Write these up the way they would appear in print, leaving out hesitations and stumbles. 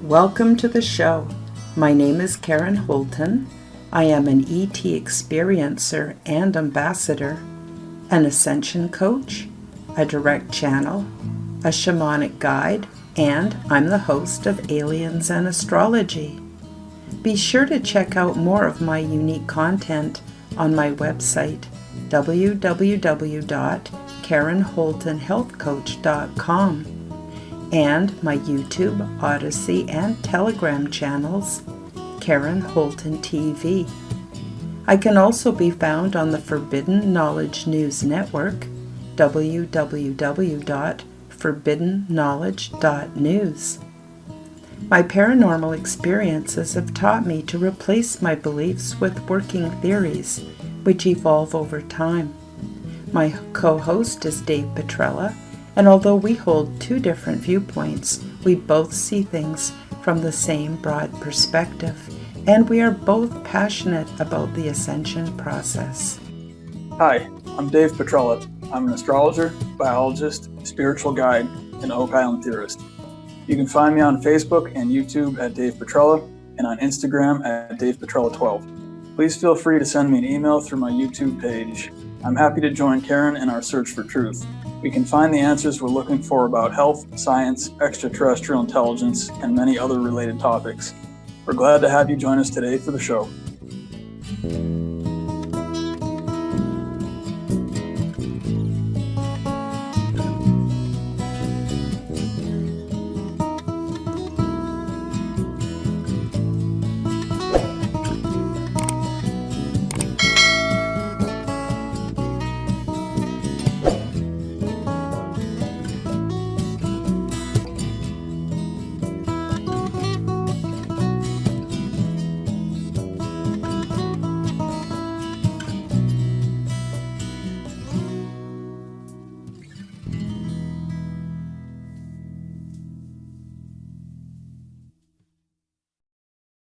Welcome to the show. My name is Karen Holton. I am an ET experiencer and ambassador, an ascension coach, a direct channel, a shamanic guide, and I'm the host of Aliens and Astrology. Be sure to check out more of my unique content on my website, www.karenholtonhealthcoach.com, and my YouTube, Odyssey, and Telegram channels, Karen Holton TV. I can also be found on the Forbidden Knowledge News Network, www.forbiddenknowledge.news. My paranormal experiences have taught me to replace my beliefs with working theories, which evolve over time. My co-host is Dave Petrella, and although we hold two different viewpoints, we both see things from the same broad perspective, and we are both passionate about the ascension process. Hi, I'm Dave Petrella. I'm an astrologer, biologist, spiritual guide, and Oak Island theorist. You can find me on Facebook and YouTube at Dave Petrella, and on Instagram at Dave Petrella12. Please feel free to send me an email through my YouTube page. I'm happy to join Karen in our search for truth. We can find the answers we're looking for about health, science, extraterrestrial intelligence, and many other related topics. We're glad to have you join us today for the show.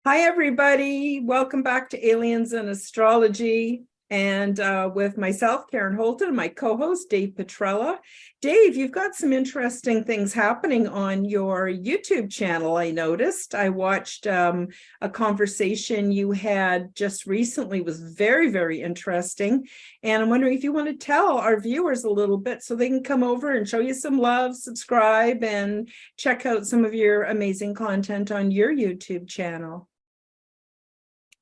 Hi, everybody. Welcome back to Aliens and Astrology. And with myself, Karen Holton, and my co-host, Dave Petrella. Dave, you've got some interesting things happening on your YouTube channel, I noticed. I watched a conversation you had just recently. It was very, very interesting. And I'm wondering if you want to tell our viewers a little bit so they can come over and show you some love, subscribe, and check out some of your amazing content on your YouTube channel.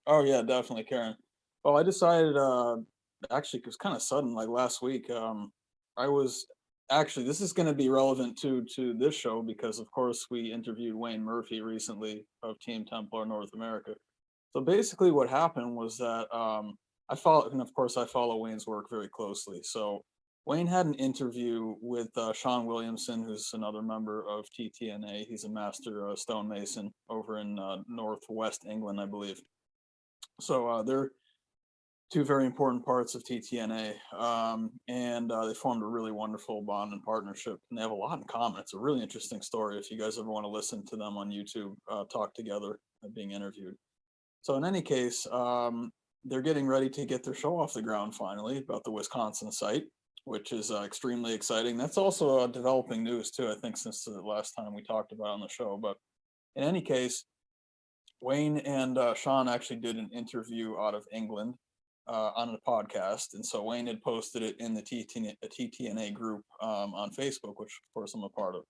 Oh yeah, definitely, Karen. Well, I decided, actually, it was kind of sudden, like last week. I was actually, this is going to be relevant to this show because, of course, we interviewed Wayne Murphy recently of Team Templar North America. So basically, what happened was that I follow, and of course, I follow Wayne's work very closely. So Wayne had an interview with Sean Williamson, who's another member of TTNA. He's a master stonemason over in northwest England, I believe. So they're two very important parts of TTNA, and they formed a really wonderful bond and partnership, and they have a lot in common. It's a really interesting story if you guys ever want to listen to them on YouTube talk together being interviewed. So in any case, they're getting ready to get their show off the ground finally about the Wisconsin site, which is extremely exciting. That's also developing news too, I think, since the last time we talked about it on the show. But in any case, Wayne and Sean actually did an interview out of England on a podcast, and so Wayne had posted it in the TTNA group on Facebook, which of course I'm a part of.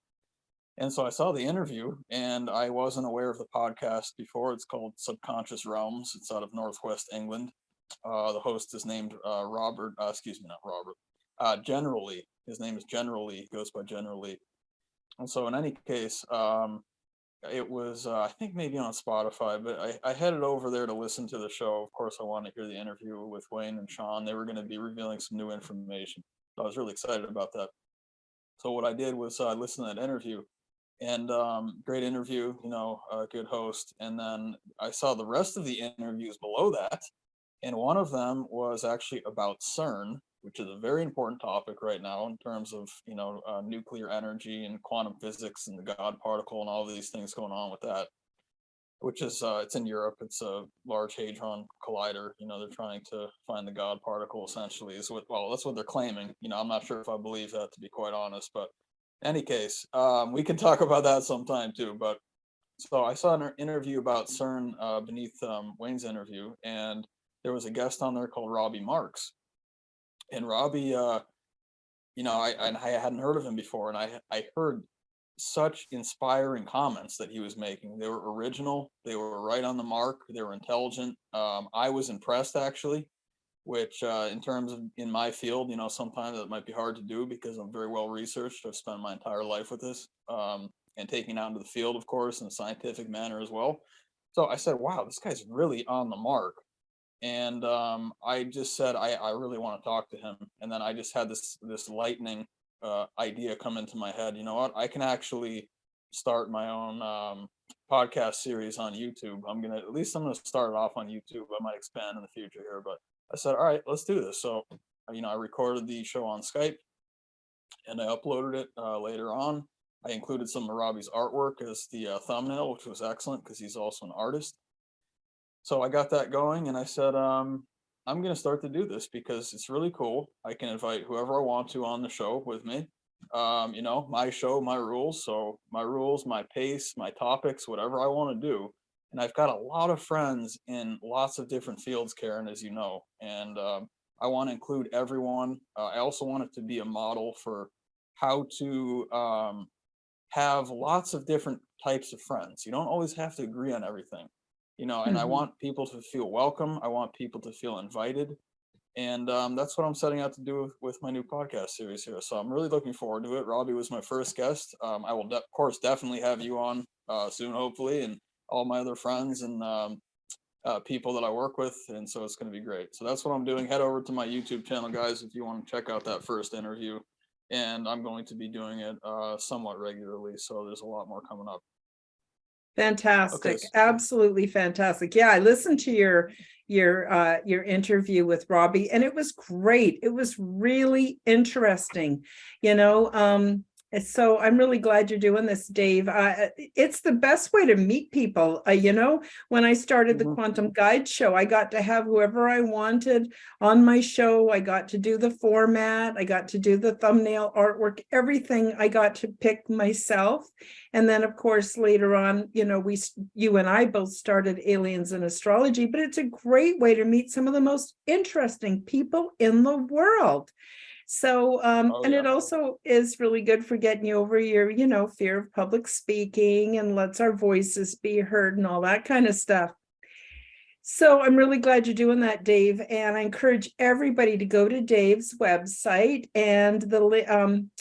And so I saw the interview, and I wasn't aware of the podcast before. It's called Subconscious Realms. It's out of Northwest England. The host is named Robert. Excuse me, not Robert. Generally, his name is Generally. Goes by Generally. And so in any case, it was, I think maybe on Spotify, but I headed over there to listen to the show. Of course, I wanted to hear the interview with Wayne and Sean. They were going to be revealing some new information. So I was really excited about that. So what I did was I listened to that interview, and great interview, good host. And then I saw the rest of the interviews below that, and one of them was actually about CERN, which is a very important topic right now in terms of nuclear energy and quantum physics and the God particle and all these things going on with that. Which is it's in Europe. It's a Large Hadron Collider. They're trying to find the God particle. Essentially, that's what they're claiming. I'm not sure if I believe that, to be quite honest. But in any case, we can talk about that sometime too. But So I saw an interview about CERN beneath Wayne's interview, and there was a guest on there called Robbie Marks. And Robbie, I hadn't heard of him before, and I heard such inspiring comments that he was making. They were original, they were right on the mark, they were intelligent. I was impressed actually, which in terms of in my field, sometimes it might be hard to do because I'm very well researched. I've spent my entire life with this, and taking it out into the field, of course, in a scientific manner as well. So I said, wow, this guy's really on the mark. And I just said, I really want to talk to him. And then I just had this lightning idea come into my head. You know what? I can actually start my own podcast series on YouTube. I'm gonna start it off on YouTube. I might expand in the future here, but I said, all right, let's do this. So, I recorded the show on Skype, and I uploaded it later on. I included some of Robbie's artwork as the thumbnail, which was excellent because he's also an artist. So I got that going, and I said, I'm going to start to do this because it's really cool. I can invite whoever I want to on the show with me. My show, my rules. So my rules, my pace, my topics, whatever I want to do. And I've got a lot of friends in lots of different fields, Karen, as you know. And I want to include everyone. I also want it to be a model for how to have lots of different types of friends. You don't always have to agree on everything. And I want people to feel welcome. I want people to feel invited. And that's what I'm setting out to do with my new podcast series here. So I'm really looking forward to it. Robbie was my first guest. I will, of course, definitely have you on soon, hopefully, and all my other friends and people that I work with. And so it's going to be great. So that's what I'm doing. Head over to my YouTube channel, guys, if you want to check out that first interview. And I'm going to be doing it somewhat regularly. So there's a lot more coming up. Fantastic. Okay. Absolutely fantastic. Yeah, I listened to your interview with Robbie, and it was great. It was really interesting. So I'm really glad you're doing this, Dave. It's the best way to meet people. When I started the Quantum Guide show, I got to have whoever I wanted on my show. I got to do the format. I got to do the thumbnail artwork, everything I got to pick myself. And then, of course, later on, you and I both started Aliens in Astrology, but it's a great way to meet some of the most interesting people in the world. So, and it also is really good for getting you over your, fear of public speaking and lets our voices be heard and all that kind of stuff. So I'm really glad you're doing that, Dave. And I encourage everybody to go to Dave's website, and the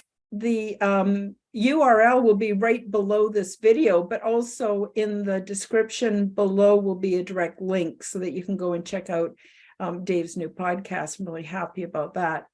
URL will be right below this video, but also in the description below will be a direct link so that you can go and check out Dave's new podcast. I'm really happy about that.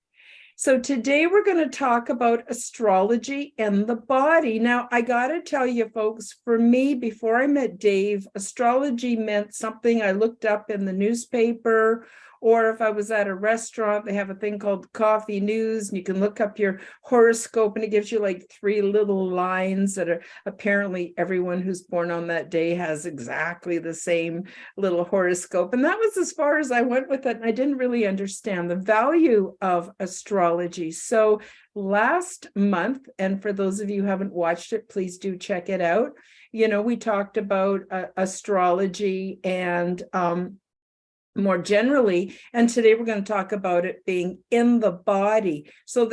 So today we're going to talk about astrology and the body. Now, I got to tell you, folks, for me, before I met Dave, astrology meant something I looked up in the newspaper, or if I was at a restaurant, they have a thing called Coffee News, and you can look up your horoscope, and it gives you like 3 little lines that are apparently everyone who's born on that day has exactly the same little horoscope. And that was as far as I went with it. And I didn't really understand the value of astrology. So last month, and for those of you who haven't watched it, please do check it out. We talked about astrology and more generally, and today we're going to talk about it being in the body. So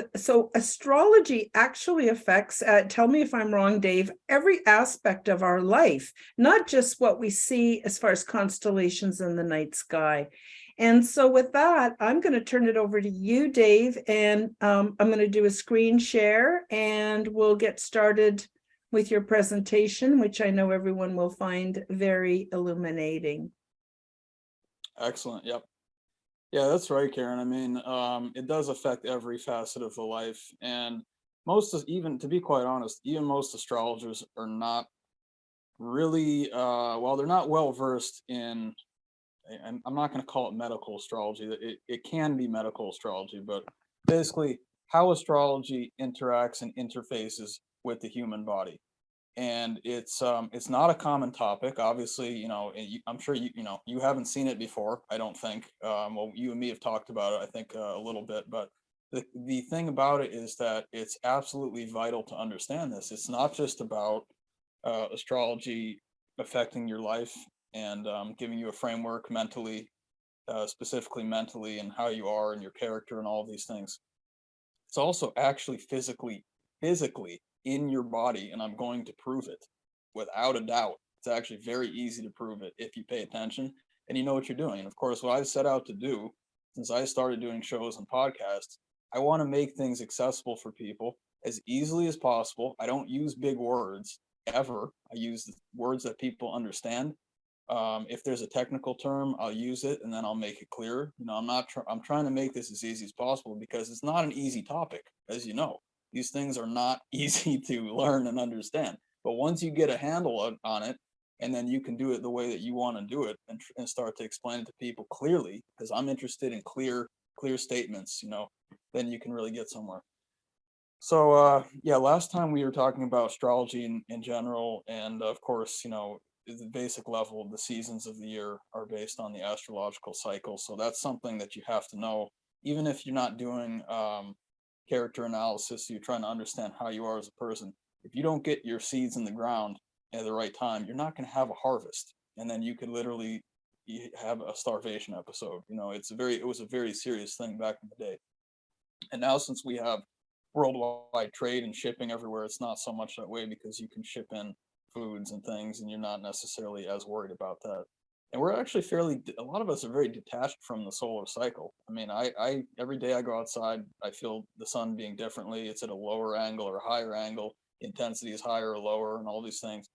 astrology actually affects, tell me if I'm wrong, Dave, every aspect of our life, not just what we see as far as constellations in the night sky. And so with that, I'm going to turn it over to you, Dave, and I'm going to do a screen share, and we'll get started with your presentation, which I know everyone will find very illuminating. Excellent. Yep. Yeah, that's right, Karen. I mean, it does affect every facet of the life. And even to be quite honest, even most astrologers are not really, they're not well versed in, and I'm not going to call it medical astrology. It can be medical astrology, but basically how astrology interacts and interfaces with the human body. And it's not a common topic. Obviously, I'm sure you haven't seen it before. I don't think. Well, you and me have talked about it, I think, a little bit. But the thing about it is that it's absolutely vital to understand this. It's not just about astrology affecting your life and giving you a framework mentally, specifically mentally, and how you are and your character and all of these things. It's also actually physically in your body, and I'm going to prove it without a doubt. It's actually very easy to prove it if you pay attention and you know what you're doing. And of course, what I've set out to do since I started doing shows and podcasts, I want to make things accessible for people as easily as possible. I don't use big words ever. I use words that people understand. If there's a technical term, I'll use it and then I'll make it clear. I'm trying to make this as easy as possible because it's not an easy topic, as you know. These things are not easy to learn and understand. But once you get a handle on it, and then you can do it the way that you want to do it and start to explain it to people clearly, because I'm interested in clear statements, then you can really get somewhere. So yeah, last time we were talking about astrology in general, and of course, the basic level of the seasons of the year are based on the astrological cycle. So that's something that you have to know, even if you're not doing character analysis, you're trying to understand how you are as a person. If you don't get your seeds in the ground at the right time, you're not going to have a harvest, and then you could literally have a starvation episode. It was a very serious thing back in the day. And now, since we have worldwide trade and shipping everywhere, it's not so much that way because you can ship in foods and things and you're not necessarily as worried about that. And we're actually a lot of us are very detached from the solar cycle. I mean, I every day I go outside, I feel the sun being differently. It's at a lower angle or a higher angle. The intensity is higher or lower and all these things.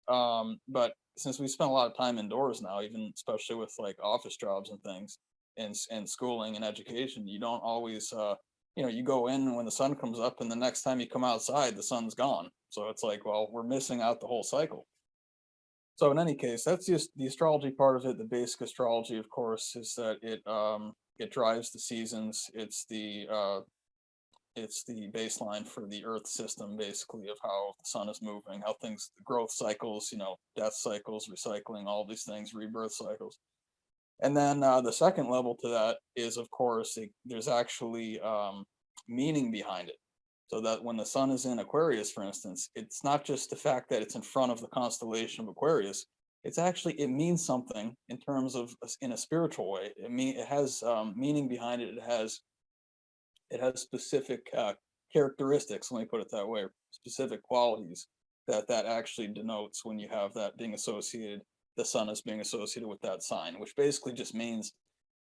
But since we spend a lot of time indoors now, even especially with like office jobs and things and schooling and education, you don't always you go in when the sun comes up and the next time you come outside, the sun's gone. So it's like, well, we're missing out the whole cycle. So in any case, that's just the astrology part of it. The basic astrology, of course, is that it drives the seasons. It's the baseline for the Earth system, basically, of how the sun is moving, how things, growth cycles, death cycles, recycling, all these things, rebirth cycles. And then the second level to that is, of course, there's actually meaning behind it. So that when the sun is in Aquarius, for instance, it's not just the fact that it's in front of the constellation of Aquarius. It means something in terms of, in a spiritual way. It has meaning behind it. It has specific characteristics, let me put it that way, specific qualities that actually denotes when you have that being associated, the sun is being associated with that sign, which basically just means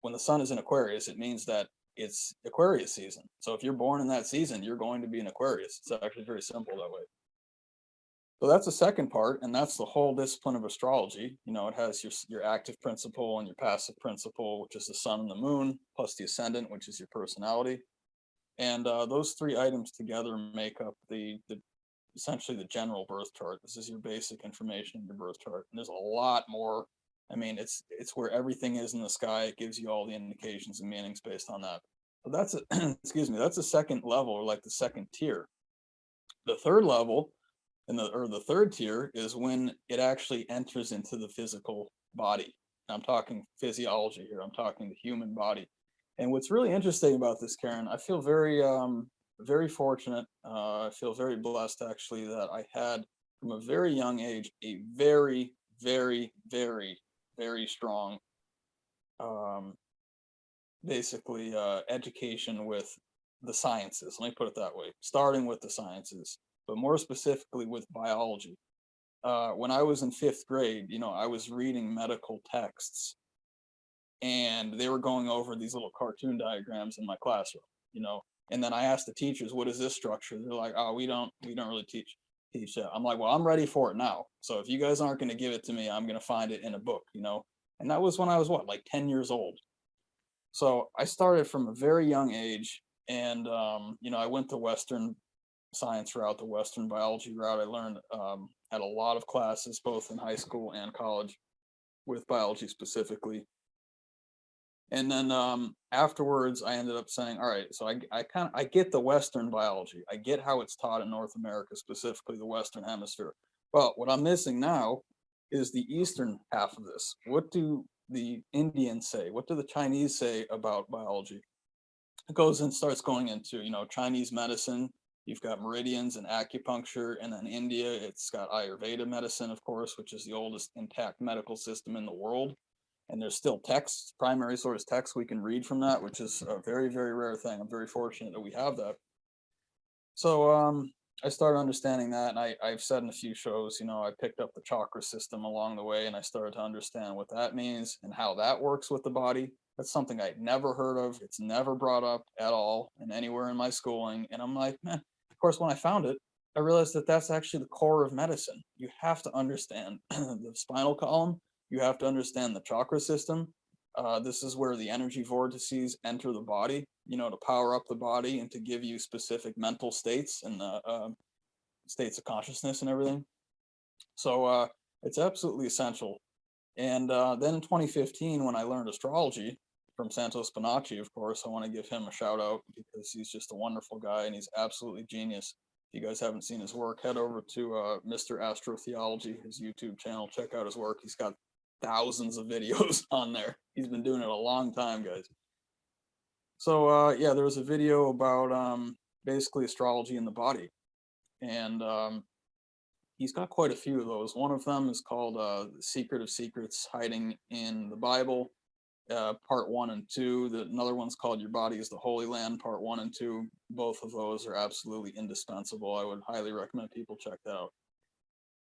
when the sun is in Aquarius, it means that it's Aquarius season. So if you're born in that season, you're going to be in Aquarius. It's actually very simple that way. So that's the second part, and that's the whole discipline of astrology. It has your active principle and your passive principle, which is the sun and the moon, plus the ascendant, which is your personality. And those three items together make up essentially the general birth chart. This is your basic information in your birth chart. And there's a lot more. I mean, it's where everything is in the sky. It gives you all the indications and meanings based on that. But that's excuse me, that's the second level, or like the second tier. The third level, the third tier, is when it actually enters into the physical body. I'm talking physiology here. I'm talking the human body. And what's really interesting about this, Karen, I feel very fortunate. I feel very blessed, actually, that I had from a very young age a very, very, very, very strong, basically, education with the sciences. Let me put it that way, starting with the sciences, but more specifically with biology. When I was in 5th grade, I was reading medical texts, and they were going over these little cartoon diagrams in my classroom, and then I asked the teachers, what is this structure? They're like, oh, we don't really teach that. I'm like, well, I'm ready for it now. So if you guys aren't going to give it to me, I'm going to find it in a book, and that was when I was like 10 years old. So I started from a very young age, and I went the Western science route, the Western biology route. I learned had a lot of classes, both in high school and college, with biology specifically. And then afterwards, I ended up saying, all right, so I get the Western biology. I get how it's taught in North America, specifically the Western hemisphere. But what I'm missing now is the Eastern half of this. What do the Indians say? What do the Chinese say about biology? It goes and starts going into, Chinese medicine, You've got meridians and acupuncture, and then India, it's got Ayurveda medicine, of course, which is the oldest intact medical system in the world. And there's still texts, primary source texts we can read from that, which is a very, very rare thing. I'm very fortunate that we have that. So I started understanding that, and I've said in a few shows, I picked up the chakra system along the way, and I started to understand what that means and how that works with the body. That's something I'd never heard of. It's never brought up at all and anywhere in my schooling. And I'm like, man, of course, when I found it, I realized that that's actually the core of medicine. You have to understand the spinal column. You have to understand the chakra system. This is where the energy vortices enter the body, to power up the body and to give you specific mental states and states of consciousness and everything. So it's absolutely essential. And then in 2015, when I learned astrology from Santos Bonacci, of course, I want to give him a shout out because he's just a wonderful guy and he's absolutely genius. If you guys haven't seen his work, head over to Mr. Astrotheology, his YouTube channel. Check out his work. He's got thousands of videos on there. He's been doing it a long time, guys. So yeah, there was a video about basically astrology in the body, and he's got quite a few of those. One of them is called The Secret of Secrets Hiding in the Bible, part 1 and 2. Another one's called Your Body is the Holy Land, part 1 and 2. Both of those are absolutely indispensable. I would highly recommend people check that out.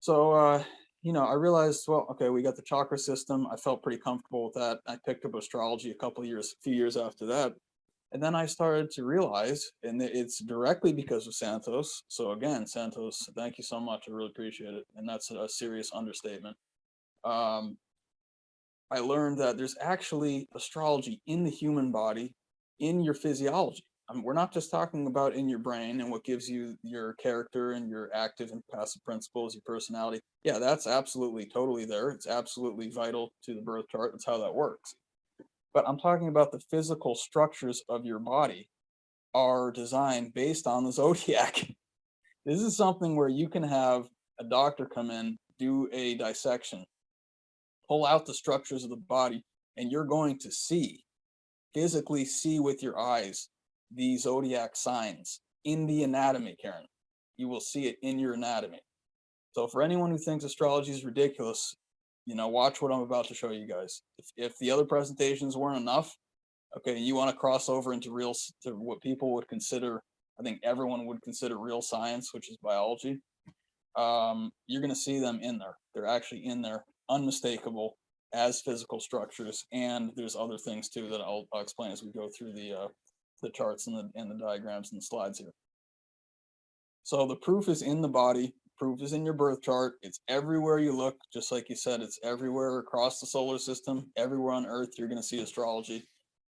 So I realized, well, okay, we got the chakra system. I felt pretty comfortable with that. I picked up astrology a few years after that. And then I started to realize, and it's directly because of Santos. So again, Santos, thank you so much. I really appreciate it. And that's a serious understatement. I learned that there's actually astrology in the human body, in your physiology. We're not just talking about in your brain and what gives you your character and your active and passive principles, your personality. Yeah, that's absolutely totally there. It's absolutely vital to the birth chart. That's how that works. But I'm talking about the physical structures of your body are designed based on the zodiac. This is something where you can have a doctor come in, do a dissection, pull out the structures of the body, and you're going to physically see with your eyes the zodiac signs in the anatomy, Karen. You will see it in your anatomy. So for anyone who thinks astrology is ridiculous, watch what I'm about to show you guys. If the other presentations weren't enough, okay, you want to cross over into to what people would consider, I think everyone would consider real science, which is biology. You're going to see them in there. They're actually in there, unmistakable as physical structures. And there's other things too that I'll explain as we go through the charts and the diagrams and the slides here. So the proof is in the body. Proof is in your birth chart. It's everywhere you look, just like you said, it's everywhere across the solar system, everywhere on Earth, you're going to see astrology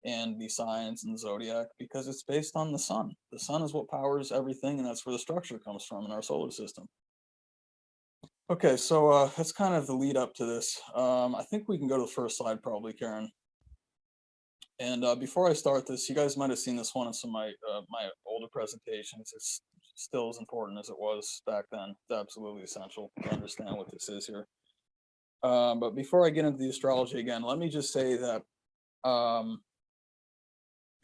and the signs and the zodiac because it's based on the sun. The sun is what powers everything, and that's where the structure comes from in our solar system. Okay, so that's kind of the lead up to this. I think we can go to the first slide probably, Karen. And before I start this, you guys might have seen this one in some of my older presentations. It's still as important as it was back then. It's absolutely essential to understand what this is here. But before I get into the astrology again, let me just say that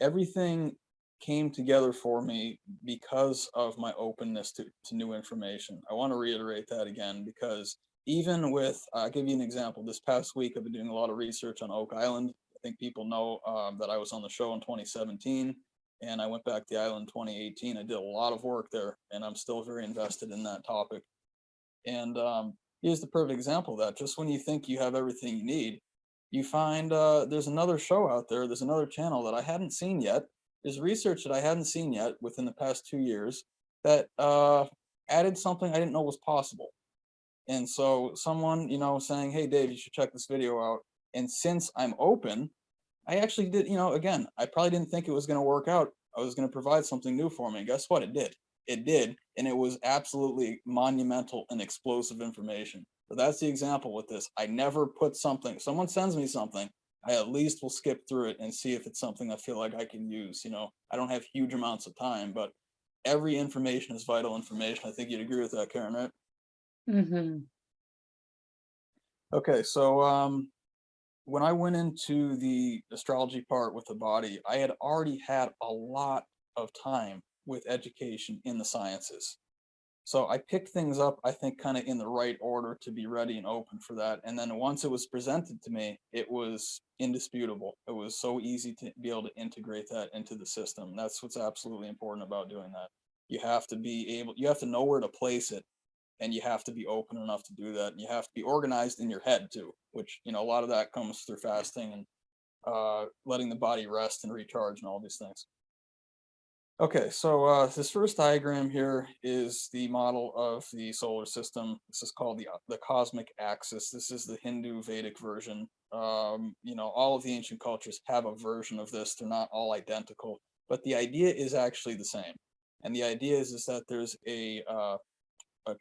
everything came together for me because of my openness to new information. I want to reiterate that again, because even with, I'll give you an example. This past week, I've been doing a lot of research on Oak Island. I think people know that I was on the show in 2017. And I went back to the island in 2018. I did a lot of work there, and I'm still very invested in that topic. And here's the perfect example of that. Just when you think you have everything you need, you find there's another show out there, there's another channel that I hadn't seen yet. There's research that I hadn't seen yet within the past 2 years that added something I didn't know was possible. And so someone, saying, hey, Dave, you should check this video out. And since I'm open, I actually did, again, I probably didn't think it was going to work out. I was going to provide something new for me. Guess what? It did. It did. And it was absolutely monumental and explosive information. So that's the example with this. I never put something, someone sends me something, I at least will skip through it and see if it's something I feel like I can use. I don't have huge amounts of time, but every information is vital information. I think you'd agree with that, Karen, right? Mm-hmm. Okay, so when I went into the astrology part with the body, I had already had a lot of time with education in the sciences. So I picked things up, I think, kind of in the right order to be ready and open for that. And then once it was presented to me, it was indisputable. It was so easy to be able to integrate that into the system. That's what's absolutely important about doing that. You have to be able, you have to know where to place it, and you have to be open enough to do that. And you have to be organized in your head too, which, a lot of that comes through fasting and letting the body rest and recharge and all these things. Okay, so this first diagram here is the model of the solar system. This is called the cosmic axis. This is the Hindu Vedic version. All of the ancient cultures have a version of this. They're not all identical, but the idea is actually the same. And the idea is that there's a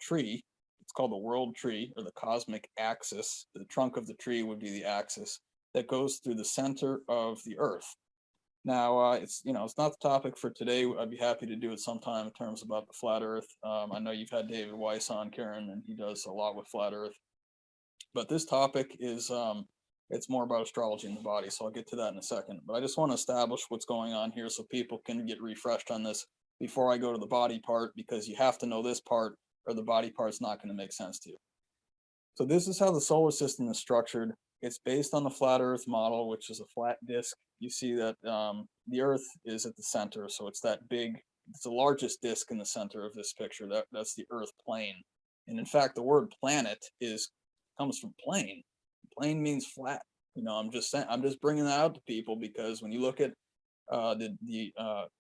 tree. It's called the world tree, or the cosmic axis. The trunk of the tree would be the axis that goes through the center of the Earth. Now, it's not the topic for today. I'd be happy to do it sometime in terms about the flat Earth. I know you've had David Weiss on, Karen, and he does a lot with flat Earth. But this topic is it's more about astrology in the body, so I'll get to that in a second. But I just want to establish what's going on here so people can get refreshed on this before I go to the body part, because you have to know this part or the body part's not going to make sense to you. So this is how the solar system is structured. It's based on the flat Earth model, which is a flat disk. You see that the Earth is at the center, so it's that big. It's the largest disk in the center of this picture. That's the Earth plane. And in fact, the word planet comes from plane. Plane means flat. I'm just bringing that out to people, because when you look at the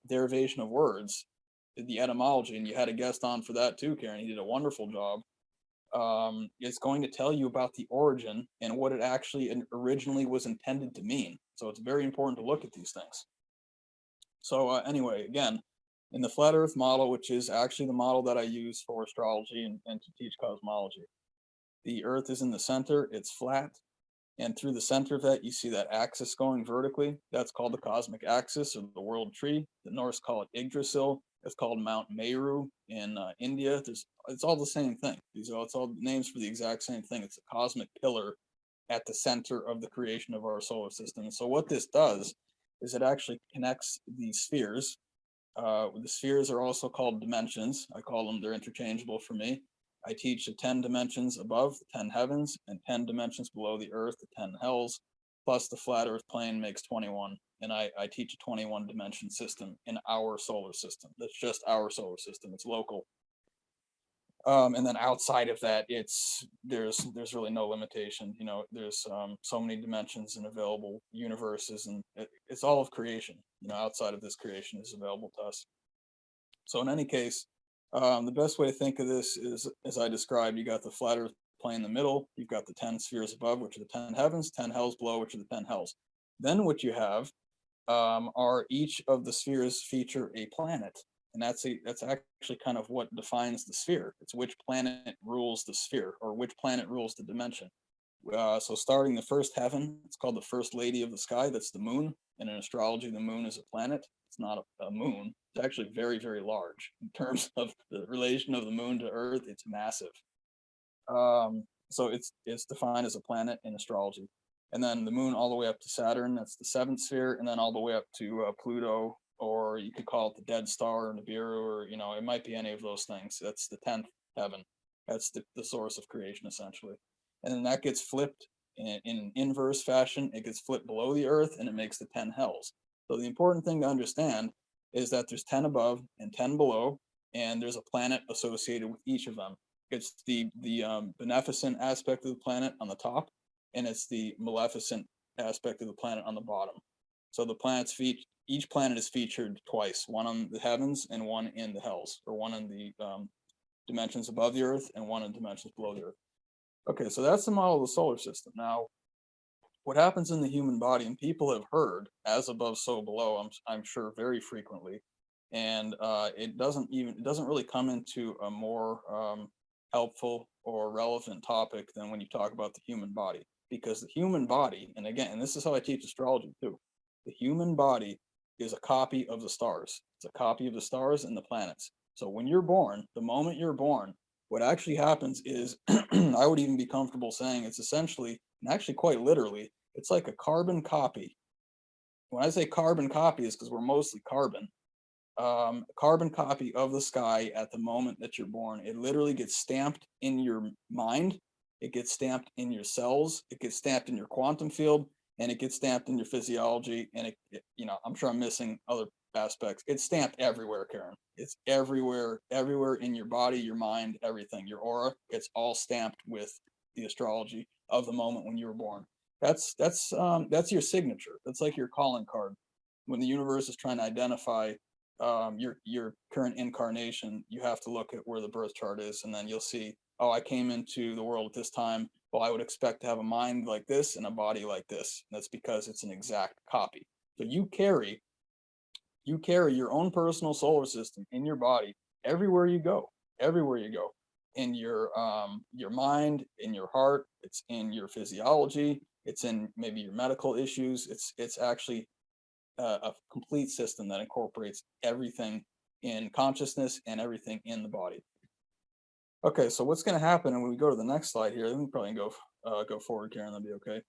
derivation of words, the etymology, and you had a guest on for that too, Karen. He did a wonderful job. It's going to tell you about the origin and what it actually originally was intended to mean. So it's very important to look at these things. So anyway, again, in the flat Earth model, which is actually the model that I use for astrology and to teach cosmology, the Earth is in the center, it's flat, and through the center of that, you see that axis going vertically. That's called the cosmic axis, or the world tree. The Norse call it Yggdrasil. It's called Mount Meru in India. It's all the same thing. It's all names for the exact same thing. It's a cosmic pillar at the center of the creation of our solar system. So what this does is it actually connects these spheres. The spheres are also called dimensions. I call them, they're interchangeable for me. I teach the 10 dimensions above, the 10 heavens, and 10 dimensions below the Earth, the 10 hells, plus the flat Earth plane makes 21. And I teach a 21 dimension system in our solar system. That's just our solar system. It's local. And then outside of that, there's really no limitation. There's so many dimensions and available universes, and it's all of creation. Outside of this creation is available to us. So in any case, the best way to think of this is, as I described, you got the flat Earth plane in the middle. You've got the 10 spheres above, which are the 10 heavens, 10 hells below, which are the 10 hells. Then what you have are each of the spheres feature a planet. And that's actually kind of what defines the sphere. It's which planet rules the sphere, or which planet rules the dimension. So starting the first heaven, it's called the first lady of the sky. That's the moon. And in astrology, the moon is a planet. It's not a moon. It's actually very, very large in terms of the relation of the moon to Earth. It's massive. So it's defined as a planet in astrology. And then the moon all the way up to Saturn, that's the seventh sphere, and then all the way up to Pluto, or you could call it the dead star or Nibiru, or it might be any of those things. That's the 10th heaven. That's the source of creation, essentially. And then that gets flipped in inverse fashion. It gets flipped below the Earth, and it makes the 10 hells. So the important thing to understand is that there's 10 above and 10 below, and there's a planet associated with each of them. It's the beneficent aspect of the planet on the top, and it's the maleficent aspect of the planet on the bottom. So each planet is featured twice, one on the heavens and one in the hells, or one in the dimensions above the Earth and one in dimensions below the Earth. Okay, so that's the model of the solar system. Now, what happens in the human body, and people have heard as above, so below, I'm sure very frequently, and it doesn't really come into a more helpful or relevant topic than when you talk about the human body. Because the human body, and again, and this is how I teach astrology too, the human body is a copy of the stars. It's a copy of the stars and the planets. So when you're born, the moment you're born, what actually happens is, I would even be comfortable saying it's essentially, and actually quite literally, it's like a carbon copy. When I say carbon copy, it's because we're mostly carbon. carbon copy of the sky at the moment that you're born. It literally gets stamped in your mind. It gets stamped in your cells. It gets stamped in your quantum field, and it gets stamped in your physiology. And I'm sure I'm missing other aspects. It's stamped everywhere, Karen. It's everywhere in your body, your mind, everything, your aura. It's all stamped with the astrology of the moment when you were born. That's your signature. That's like your calling card. When the universe is trying to identify your current incarnation, you have to look at where the birth chart is, and then you'll see, oh, I came into the world at this time. Well, I would expect to have a mind like this and a body like this. And that's because it's an exact copy. So you carry your own personal solar system in your body everywhere you go, in your mind, in your heart. It's in your physiology. It's in maybe your medical issues. It's actually a complete system that incorporates everything in consciousness and everything in the body. Okay, so what's going to happen, and when we go to the next slide here, then we probably go forward, Karen. That'd be okay.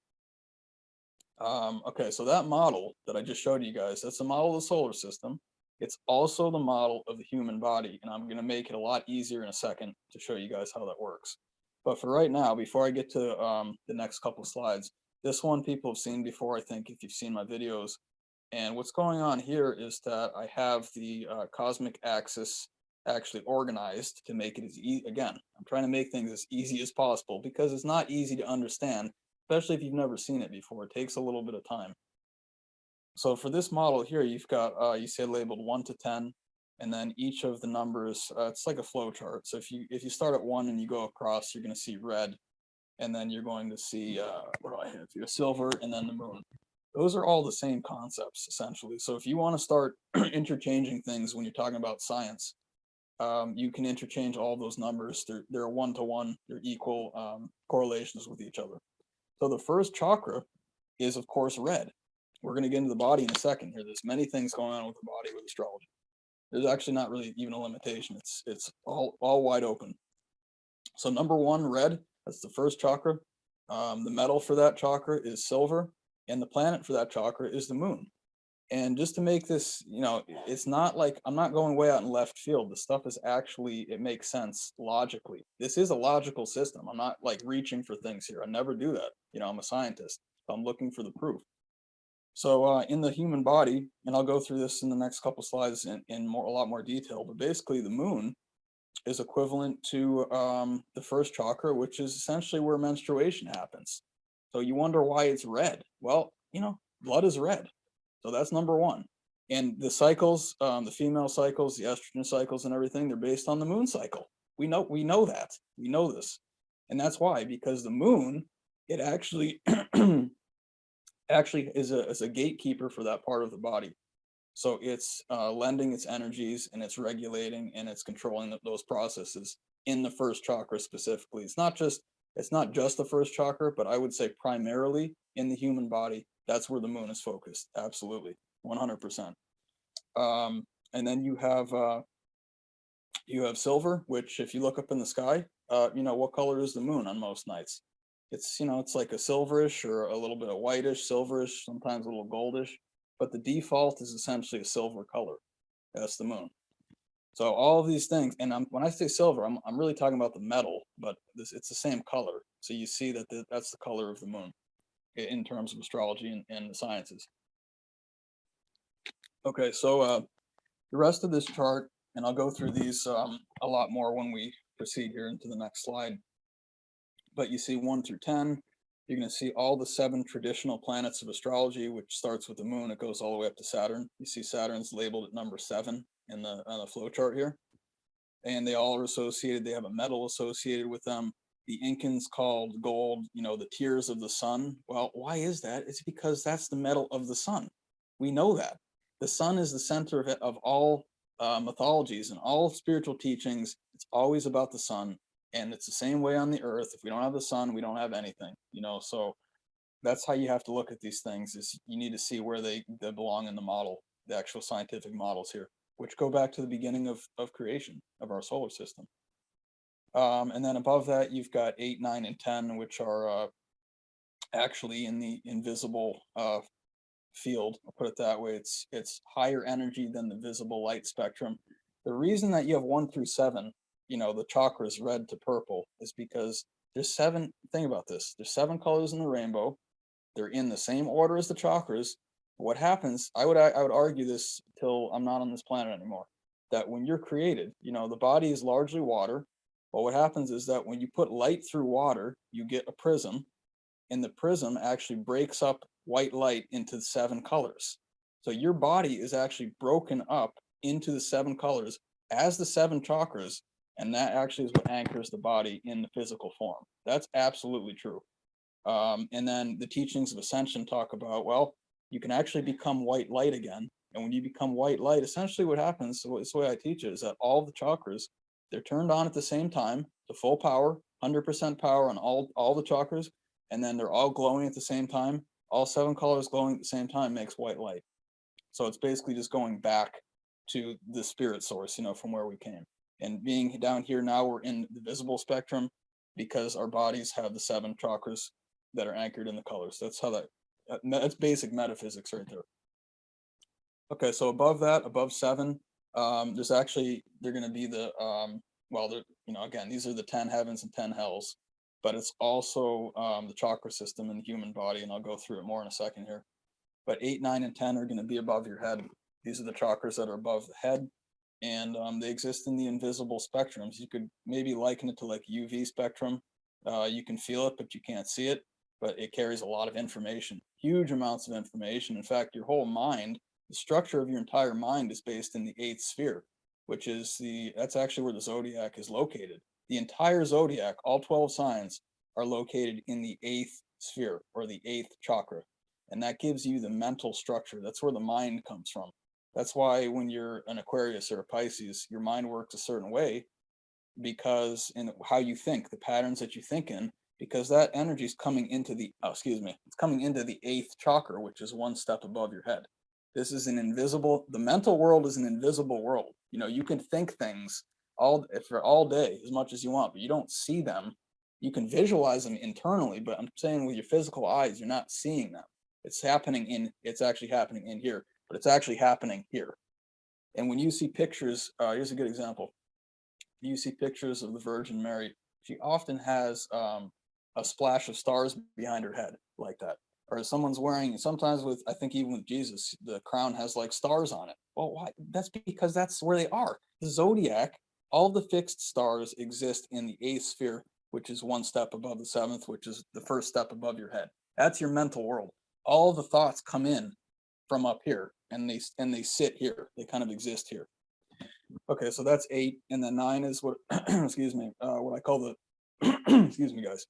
Okay, so that model that I just showed you guys, that's the model of the solar system. It's also the model of the human body, and I'm going to make it a lot easier in a second to show you guys how that works. But for right now, before I get to the next couple of slides, this one people have seen before, I think, if you've seen my videos. And what's going on here is that I have the cosmic axis actually organized to make it as easy. Again, I'm trying to make things as easy as possible because it's not easy to understand, especially if you've never seen it before. It takes a little bit of time. So for this model here, you've got, you say labeled 1 to 10, and then each of the numbers, it's like a flow chart. So if you start at 1 and you go across, you're going to see red, and then you're going to see, what do I have here? Silver, and then the moon. Those are all the same concepts, essentially. So if you want to start interchanging things when you're talking about science, you can interchange all those numbers. They're a 1-to-1. They're equal correlations with each other. So the first chakra is, of course, red. We're going to get into the body in a second here. There's many things going on with the body with astrology. There's actually not really even a limitation. It's all wide open. So number 1, red. That's the first chakra. The metal for that chakra is silver. And the planet for that chakra is the moon. And just to make this, it's not like I'm not going way out in left field. The stuff is actually, it makes sense logically. This is a logical system. I'm not like reaching for things here. I never do that. I'm a scientist. So I'm looking for the proof. So in the human body, and I'll go through this in the next couple slides in a lot more detail, but basically the moon is equivalent to the first chakra, which is essentially where menstruation happens. So you wonder why it's red. Well, blood is red. So that's number 1. And the cycles, the female cycles, the estrogen cycles and everything, they're based on the moon cycle. We know that. We know this. And that's why, because the moon, it actually is a gatekeeper for that part of the body. So it's lending its energies, and it's regulating, and it's controlling those processes in the first chakra specifically. It's not just the first chakra, but I would say primarily in the human body, that's where the moon is focused. Absolutely, 100%. And then you have silver, which if you look up in the sky, what color is the moon on most nights? It's like a silverish or a little bit of whitish, silverish, sometimes a little goldish, but the default is essentially a silver color. That's the moon. So all of these things, and when I say silver, I'm really talking about the metal, but it's the same color. So you see that that's the color of the moon in terms of astrology and the sciences. Okay, so the rest of this chart, and I'll go through these a lot more when we proceed here into the next slide. But you see 1 through 10, you're going to see all the 7 traditional planets of astrology, which starts with the moon. It goes all the way up to Saturn. You see Saturn's labeled at number 7 on the flow chart here. And they all are associated. They have a metal associated with them. The Incans called gold, the tears of the sun. Well, why is that? It's because that's the metal of the sun. We know that. The sun is the center of all mythologies and all spiritual teachings. It's always about the sun. And it's the same way on the earth. If we don't have the sun, we don't have anything, so that's how you have to look at these things. Is you need to see where they belong in the model, the actual scientific models here, which go back to the beginning of creation of our solar system. And then above that, you've got 8, 9, and 10, which are actually in the invisible field. I'll put it that way. It's higher energy than the visible light spectrum. The reason that you have 1 through 7, the chakras red to purple, is because there's 7. Think about this. There's 7 colors in the rainbow. They're in the same order as the chakras. What happens? I would argue this till I'm not on this planet anymore. That when you're created, the body is largely water. But what happens is that when you put light through water, you get a prism, and the prism actually breaks up white light into 7 colors. So your body is actually broken up into the 7 colors as the 7 chakras, and that actually is what anchors the body in the physical form. That's absolutely true. And then the teachings of ascension talk about, well, you can actually become white light again. And when you become white light, essentially what happens, so it's the way I teach it, is that all the chakras, they're turned on at the same time, to full power, 100% power on all the chakras, and then they're all glowing at the same time. All 7 colors glowing at the same time makes white light. So it's basically just going back to the spirit source, from where we came. And being down here now, we're in the visible spectrum because our bodies have the 7 chakras that are anchored in the colors. That's how that's basic metaphysics right there. Okay, so above that, above 7, there's actually, they're going to be the, again, these are the 10 heavens and 10 hells, but it's also the chakra system in the human body, and I'll go through it more in a second here. But 8, 9, and 10 are going to be above your head. These are the chakras that are above the head, and they exist in the invisible spectrums. You could maybe liken it to like UV spectrum. You can feel it, but you can't see it, but it carries a lot of information, huge amounts of information. In fact, your whole mind, the structure of your entire mind is based in the 8th sphere, which is that's actually where the zodiac is located. The entire zodiac, all 12 signs, are located in the 8th sphere, or the 8th chakra. And that gives you the mental structure. That's where the mind comes from. That's why when you're an Aquarius or a Pisces, your mind works a certain way, because in how you think, the patterns that you think in, because that energy is coming into it's coming into the 8th chakra, which is 1 step above your head. This is an invisible, the mental world is an invisible world. You can think things for all day as much as you want, but you don't see them. You can visualize them internally, but I'm saying with your physical eyes, you're not seeing them. It's actually happening in here, but it's actually happening here. And when you see pictures, here's a good example. You see pictures of the Virgin Mary. She often has a splash of stars behind her head like that. Or someone's wearing, sometimes I think even with Jesus, the crown has like stars on it. Well, why? That's because that's where they are. The zodiac, all the fixed stars exist in the 8th sphere, which is 1 step above the 7th, which is the 1st step above your head. That's your mental world. All the thoughts come in from up here, and they sit here. They kind of exist here. Okay, so that's 8, and then 9 is what excuse me, what I call the excuse me, guys.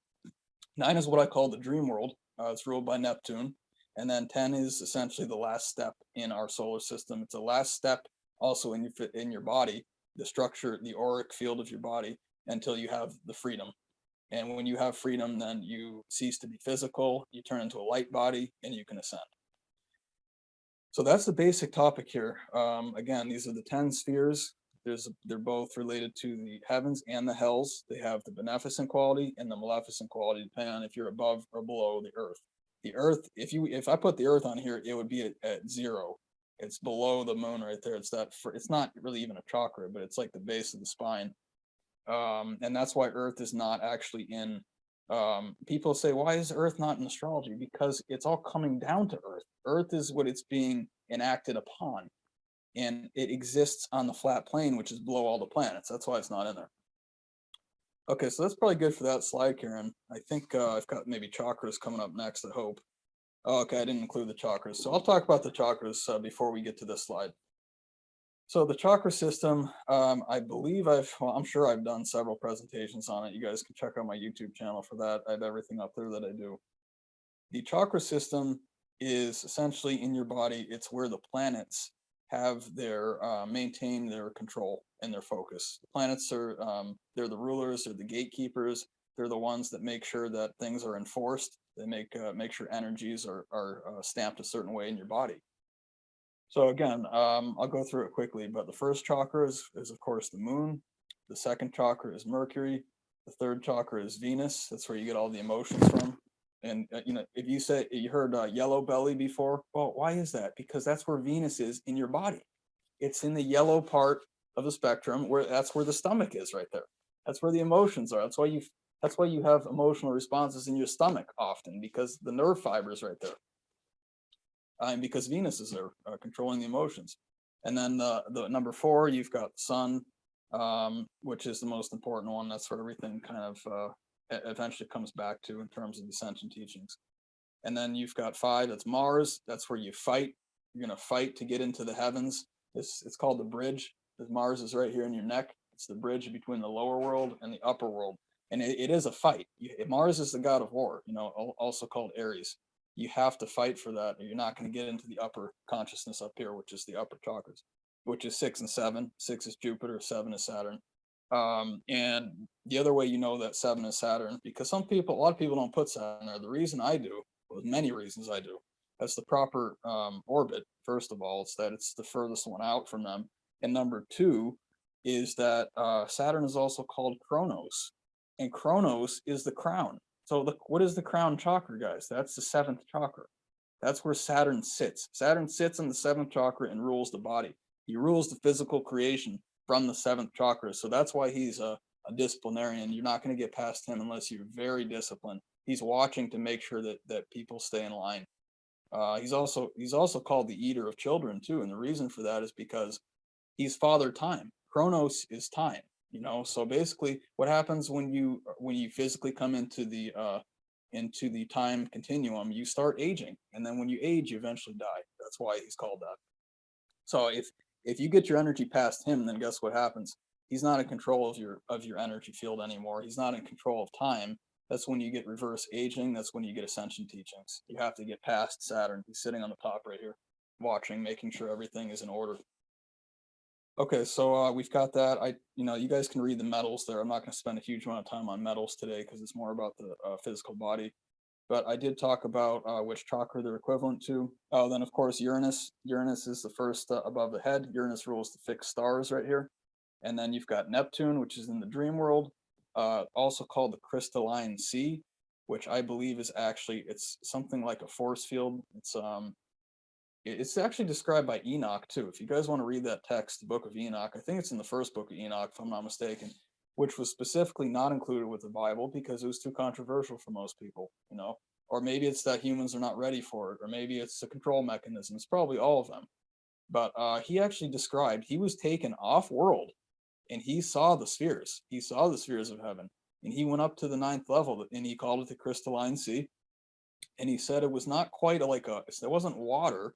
9 is what I call the dream world. It's ruled by Neptune. And then 10 is essentially the last step in our solar system. It's the last step also in your body, the structure, the auric field of your body, until you have the freedom. And when you have freedom, then you cease to be physical, you turn into a light body, and you can ascend. So that's the basic topic here. Again, these are the 10 spheres. They're both related to the heavens and the hells. They have the beneficent quality and the maleficent quality, depending on if you're above or below the earth. The earth, if I put the earth on here, it would be at 0. It's below the moon right there. It's not really even a chakra, but it's like the base of the spine. And that's why earth is not actually in, people say, why is earth not in astrology? Because it's all coming down to earth. Earth is what it's being enacted upon. And it exists on the flat plane, which is below all the planets. That's why it's not in there. Okay, so that's probably good for that slide, Karen. I think I've got maybe chakras coming up next, I hope. Oh, okay, I didn't include the chakras. So I'll talk about the chakras before we get to this slide. So the chakra system, I believe I'm sure I've done several presentations on it. You guys can check out my YouTube channel for that. I have everything up there that I do. The chakra system is essentially in your body. It's where the planets have maintain their control and their focus. The planets are, they're the rulers, they're the gatekeepers. They're the ones that make sure that things are enforced. They make sure energies are stamped a certain way in your body. So again, I'll go through it quickly, but the first chakra is of course the moon. The second chakra is Mercury. The third chakra is Venus. That's where you get all the emotions from. And if you heard yellow belly before, well, why is that? Because that's where Venus is in your body. It's in the yellow part of the spectrum, that's where the stomach is, right there. That's where the emotions are. That's why you have emotional responses in your stomach often, because the nerve fibers right there. And because Venus is there controlling the emotions. And then the number 4, you've got the sun, which is the most important one. That's where everything kind of eventually comes back to in terms of the ascension teachings. And then you've got 5, that's Mars. That's where you fight. You're going to fight to get into the heavens. It's called the bridge. Mars is right here in your neck. It's the bridge between the lower world and the upper world. And it is a fight. Mars is the god of war, also called Aries. You have to fight for that, or you're not going to get into the upper consciousness up here, which is the upper chakras, which is 6 and 7. 6 is Jupiter, 7 is Saturn. And the other way that 7 is Saturn, because a lot of people don't put Saturn there. The reason I do, well, many reasons I do, that's the proper orbit. First of all, it's that it's the furthest one out from them. And number 2 is that Saturn is also called Kronos, and Kronos is the crown. So what is the crown chakra, guys? That's the 7th chakra. That's where Saturn sits. Saturn sits in the 7th chakra and rules the body. He rules the physical creation from the 7th chakra. So that's why he's a disciplinarian. You're not going to get past him unless you're very disciplined. He's watching to make sure that people stay in line. He's also called the eater of children too, and the reason for that is because he's father time. Kronos is time. So basically what happens when you physically come into the time continuum, you start aging, and then when you age, you eventually die. That's why he's called that. So if you get your energy past him, then guess what happens? He's not in control of your energy field anymore. He's not in control of time. That's when you get reverse aging. That's when you get ascension teachings. You have to get past Saturn. He's sitting on the top right here, watching, making sure everything is in order. Okay, so we've got that. You guys can read the metals there. I'm not going to spend a huge amount of time on metals today because it's more about the physical body. But I did talk about which chakra they're equivalent to. Oh, then of course Uranus. Uranus is the first above the head. Uranus rules the fixed stars right here. And then you've got Neptune, which is in the dream world, also called the crystalline sea, which I believe is it's something like a force field. It's actually described by Enoch too. If you guys want to read that text, the book of Enoch, I think it's in the first book of Enoch, if I'm not mistaken, which was specifically not included with the Bible because it was too controversial for most people, or maybe it's that humans are not ready for it, or maybe it's a control mechanism. It's probably all of them. But he actually described, he was taken off world and he saw the spheres. He saw the spheres of heaven, and he went up to the 9th level and he called it the crystalline sea. And he said it was not quite it wasn't water,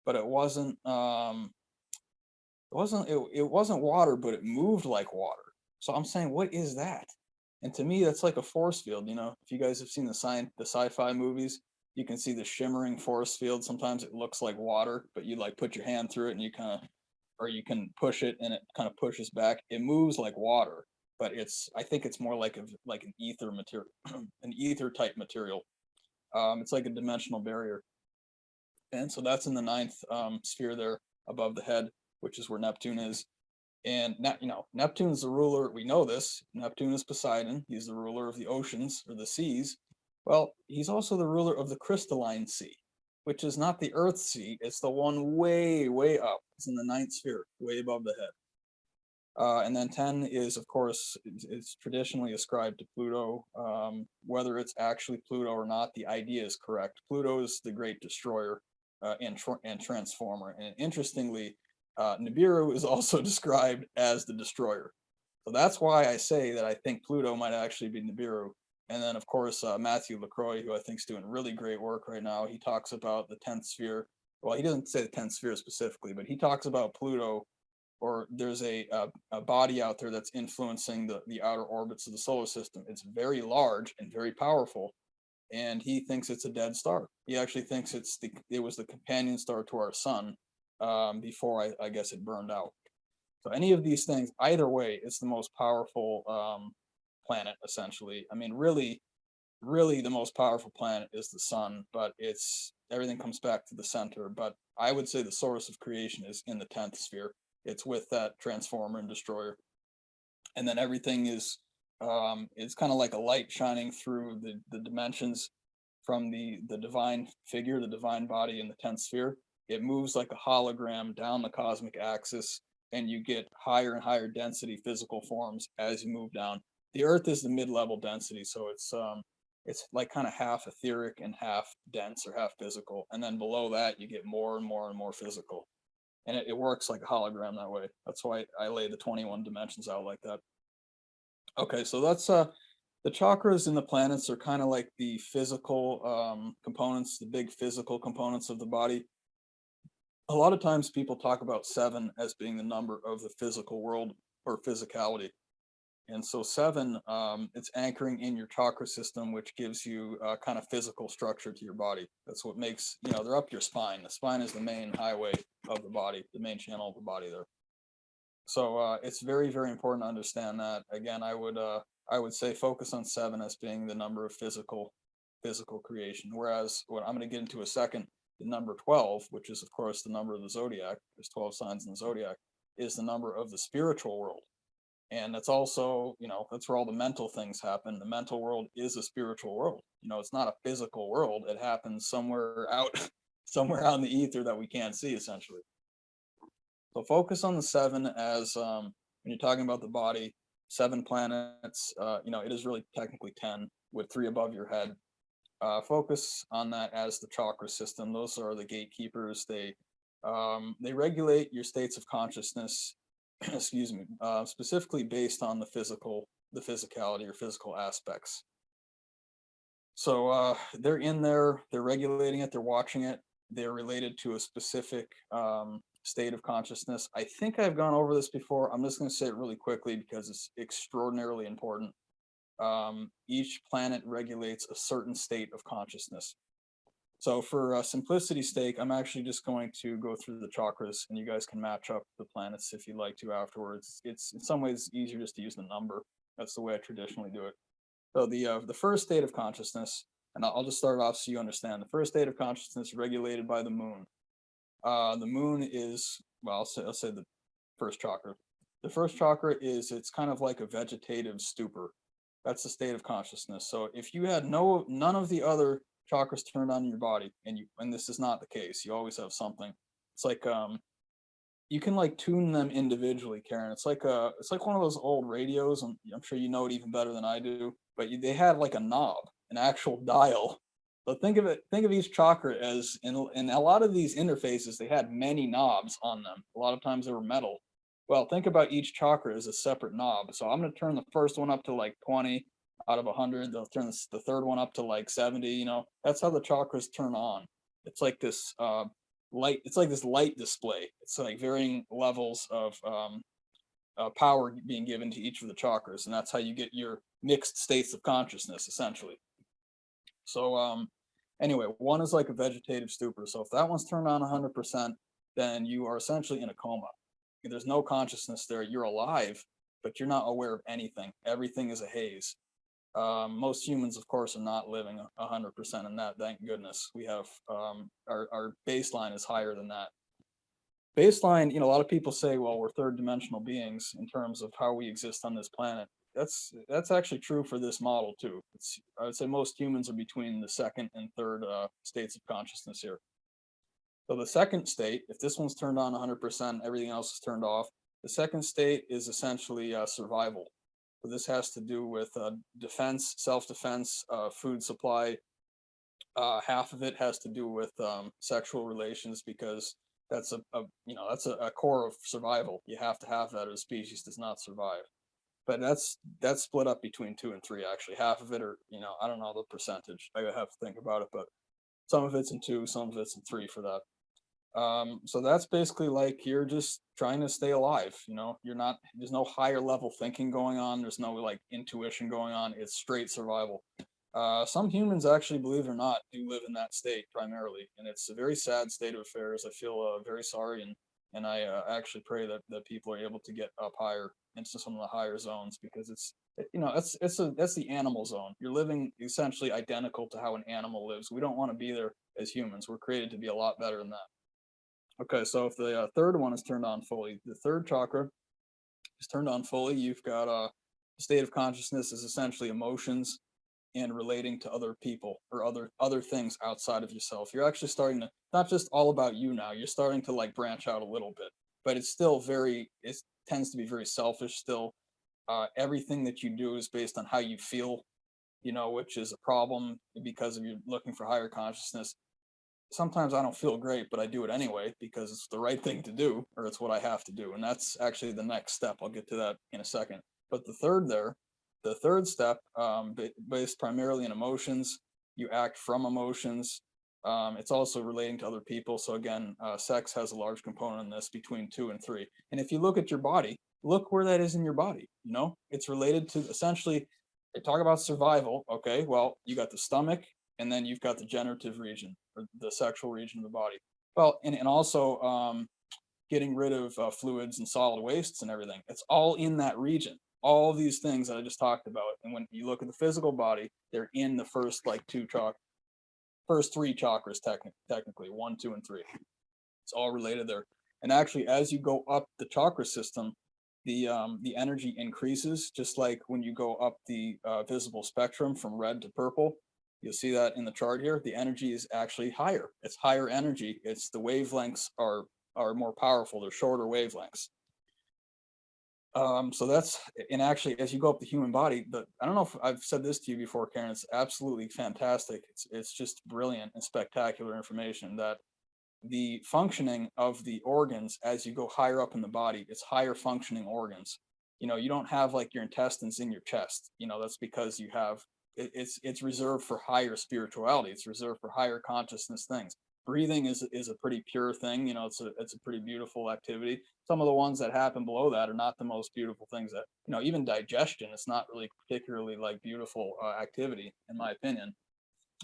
but it wasn't water, but it moved like water. So I'm saying, what is that? And to me, that's like a force field. If you guys have seen the sci-fi movies, you can see the shimmering force field. Sometimes it looks like water, but you put your hand through it and you can push it and it kind of pushes back. It moves like water, but I think it's more like an ether material, an ether type material. It's like a dimensional barrier. And so that's in the 9th sphere there above the head, which is where Neptune is. And Neptune is the ruler. We know this. Neptune is Poseidon. He's the ruler of the oceans or the seas. Well, he's also the ruler of the crystalline sea, which is not the Earth sea. It's the one way, way up. It's in the 9th sphere, way above the head. And then 10 is, of course, it's traditionally ascribed to Pluto. Whether it's actually Pluto or not, the idea is correct. Pluto is the great destroyer and transformer. And interestingly, Nibiru is also described as the destroyer. So that's why I say that I think Pluto might actually be Nibiru. And then, of course, Matthew LaCroix, who I think is doing really great work right now, he talks about the 10th sphere. Well, he doesn't say the 10th sphere specifically, but he talks about Pluto, or there's a body out there that's influencing the outer orbits of the solar system. It's very large and very powerful, and he thinks it's a dead star. He actually thinks it was the companion star to our sun before I guess it burned out. So any of these things, either way, it's the most powerful planet, essentially. I mean, really the most powerful planet is the sun, but everything comes back to the center. But I would say the source of creation is in the 10th sphere. It's with that transformer and destroyer. And then everything is it's kind of like a light shining through the dimensions from the divine figure, the divine body in the 10th sphere. It moves like a hologram down the cosmic axis, and you get higher and higher density physical forms as you move down. The Earth is the mid-level density, so it's like kind of half etheric and half dense or half physical. And then below that, you get more and more and more physical. And it works like a hologram that way. That's why I lay the 21 dimensions out like that. Okay, so that's the chakras in the planets are kind of like the physical components, the big physical components of the body. A lot of times people talk about 7 as being the number of the physical world or physicality. And so 7, it's anchoring in your chakra system, which gives you kind of physical structure to your body. That's what makes, they're up your spine. The spine is the main highway of the body, the main channel of the body there. So it's very, very important to understand that. Again, I would say focus on 7 as being the number of physical creation. Whereas what I'm going to get into a second, the number 12, which is of course the number of the zodiac, there's 12 signs in the zodiac, is the number of the spiritual world. And that's also, that's where all the mental things happen. The mental world is a spiritual world. It's not a physical world. It happens somewhere out, somewhere out in the ether that we can't see, essentially. So focus on the 7 as when you're talking about the body, 7 planets. It is really technically 10 with 3 above your head. Focus on that as the chakra system. Those are the gatekeepers. They regulate your states of consciousness. Excuse me, specifically based on the physicality or physical aspects. So they're in there, they're regulating it, they're watching it, they're related to a specific state of consciousness. I think I've gone over this before. I'm just going to say it really quickly because it's extraordinarily important. Each planet regulates a certain state of consciousness. So for simplicity's sake, I'm actually just going to go through the chakras, and you guys can match up the planets if you'd like to afterwards. It's in some ways easier just to use the number. That's the way I traditionally do it. So the first state of consciousness, and I'll just start off so you understand. The first state of consciousness is regulated by the moon. The moon is, well, I'll say the first chakra. The first chakra it's kind of like a vegetative stupor. That's the state of consciousness. So if you had none of the other chakras turned on in your body, and this is not the case, you always have something. It's like you can like tune them individually, Karen. It's like one of those old radios, and I'm sure you know it even better than I do, but they had like a knob, an actual dial. So think of each chakra as in a lot of these interfaces, they had many knobs on them. A lot of times they were metal. Well, think about each chakra as a separate knob. So I'm going to turn the first one up to like 20 out of 100. They'll turn the third one up to like 70. That's how the chakras turn on. It's like this light. It's like this light display. It's like varying levels of power being given to each of the chakras, and that's how you get your mixed states of consciousness, essentially. So anyway, one is like a vegetative stupor. So if that one's turned on 100%, then you are essentially in a coma. There's no consciousness there. You're alive, but you're not aware of anything. Everything is a haze. Most humans, of course, are not living 100% in that. Thank goodness. We have our baseline is higher than that. Baseline, a lot of people say, well, we're third dimensional beings in terms of how we exist on this planet. That's actually true for this model too. I would say most humans are between the second and third states of consciousness here. So the second state, if this one's turned on 100%, everything else is turned off. The second state is essentially survival. So this has to do with defense, self-defense, food supply. Half of it has to do with sexual relations, because that's a core of survival. You have to have that, or the species does not survive. But that's split up between 2 and 3 actually. Half of it, or I don't know the percentage. I have to think about it, but some of it's in 2, some of it's in 3 for that. So that's basically like you're just trying to stay alive. There's no higher level thinking going on. There's no like intuition going on. It's straight survival. Some humans actually, believe it or not, do live in that state primarily, and it's a very sad state of affairs. I feel very sorry, and I actually pray that people are able to get up higher into some of the higher zones, because that's the animal zone. You're living essentially identical to how an animal lives. We don't want to be there as humans. We're created to be a lot better than that. Okay, so if the third one is turned on fully, the third chakra is turned on fully, you've got a state of consciousness is essentially emotions. and relating to other people or other things outside of yourself. You're actually starting to, not just all about you now, you're starting to like branch out a little bit, but it's still it tends to be very selfish still. Everything that you do is based on how you feel, which is a problem because if you're looking for higher consciousness. Sometimes I don't feel great, but I do it anyway because it's the right thing to do, or it's what I have to do. And that's actually the next step. I'll get to that in a second. But the third step, based primarily in emotions, you act from emotions. It's also relating to other people. So again, sex has a large component in this between 2 and 3. And if you look at your body, look where that is in your body. It's related to essentially, they talk about survival. Okay, well, you got the stomach, and then you've got the generative region or the sexual region of the body. Well, and also getting rid of fluids and solid wastes and everything. It's all in that region. All these things that I just talked about. And when you look at the physical body, they're in the first first 3 chakras technically, 1, 2, and 3. It's all related there. And actually, as you go up the chakra system, the energy increases, just like when you go up the visible spectrum from red to purple. You'll see that in the chart here. The energy is actually higher. It's higher energy. It's the wavelengths are more powerful. They're shorter wavelengths. So that's, and actually, as you go up the human body, I don't know if I've said this to you before, Karen. It's absolutely fantastic. It's just brilliant and spectacular information that the functioning of the organs as you go higher up in the body, it's higher functioning organs. You don't have like your intestines in your chest. That's because you have it's reserved for higher spirituality. It's reserved for higher consciousness things. Breathing is a pretty pure thing. It's a pretty beautiful activity. Some of the ones that happen below that are not the most beautiful things. That even digestion is not really particularly like beautiful activity in my opinion.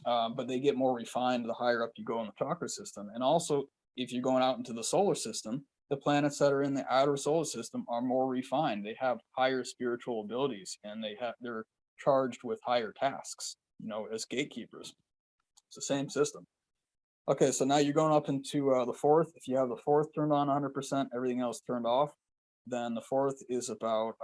But they get more refined the higher up you go in the chakra system. And also, if you're going out into the solar system, the planets that are in the outer solar system are more refined. They have higher spiritual abilities, and they're charged with higher tasks, as gatekeepers. It's the same system. Okay, so now you're going up into the fourth. If you have the fourth turned on 100%, everything else turned off, then the fourth is about,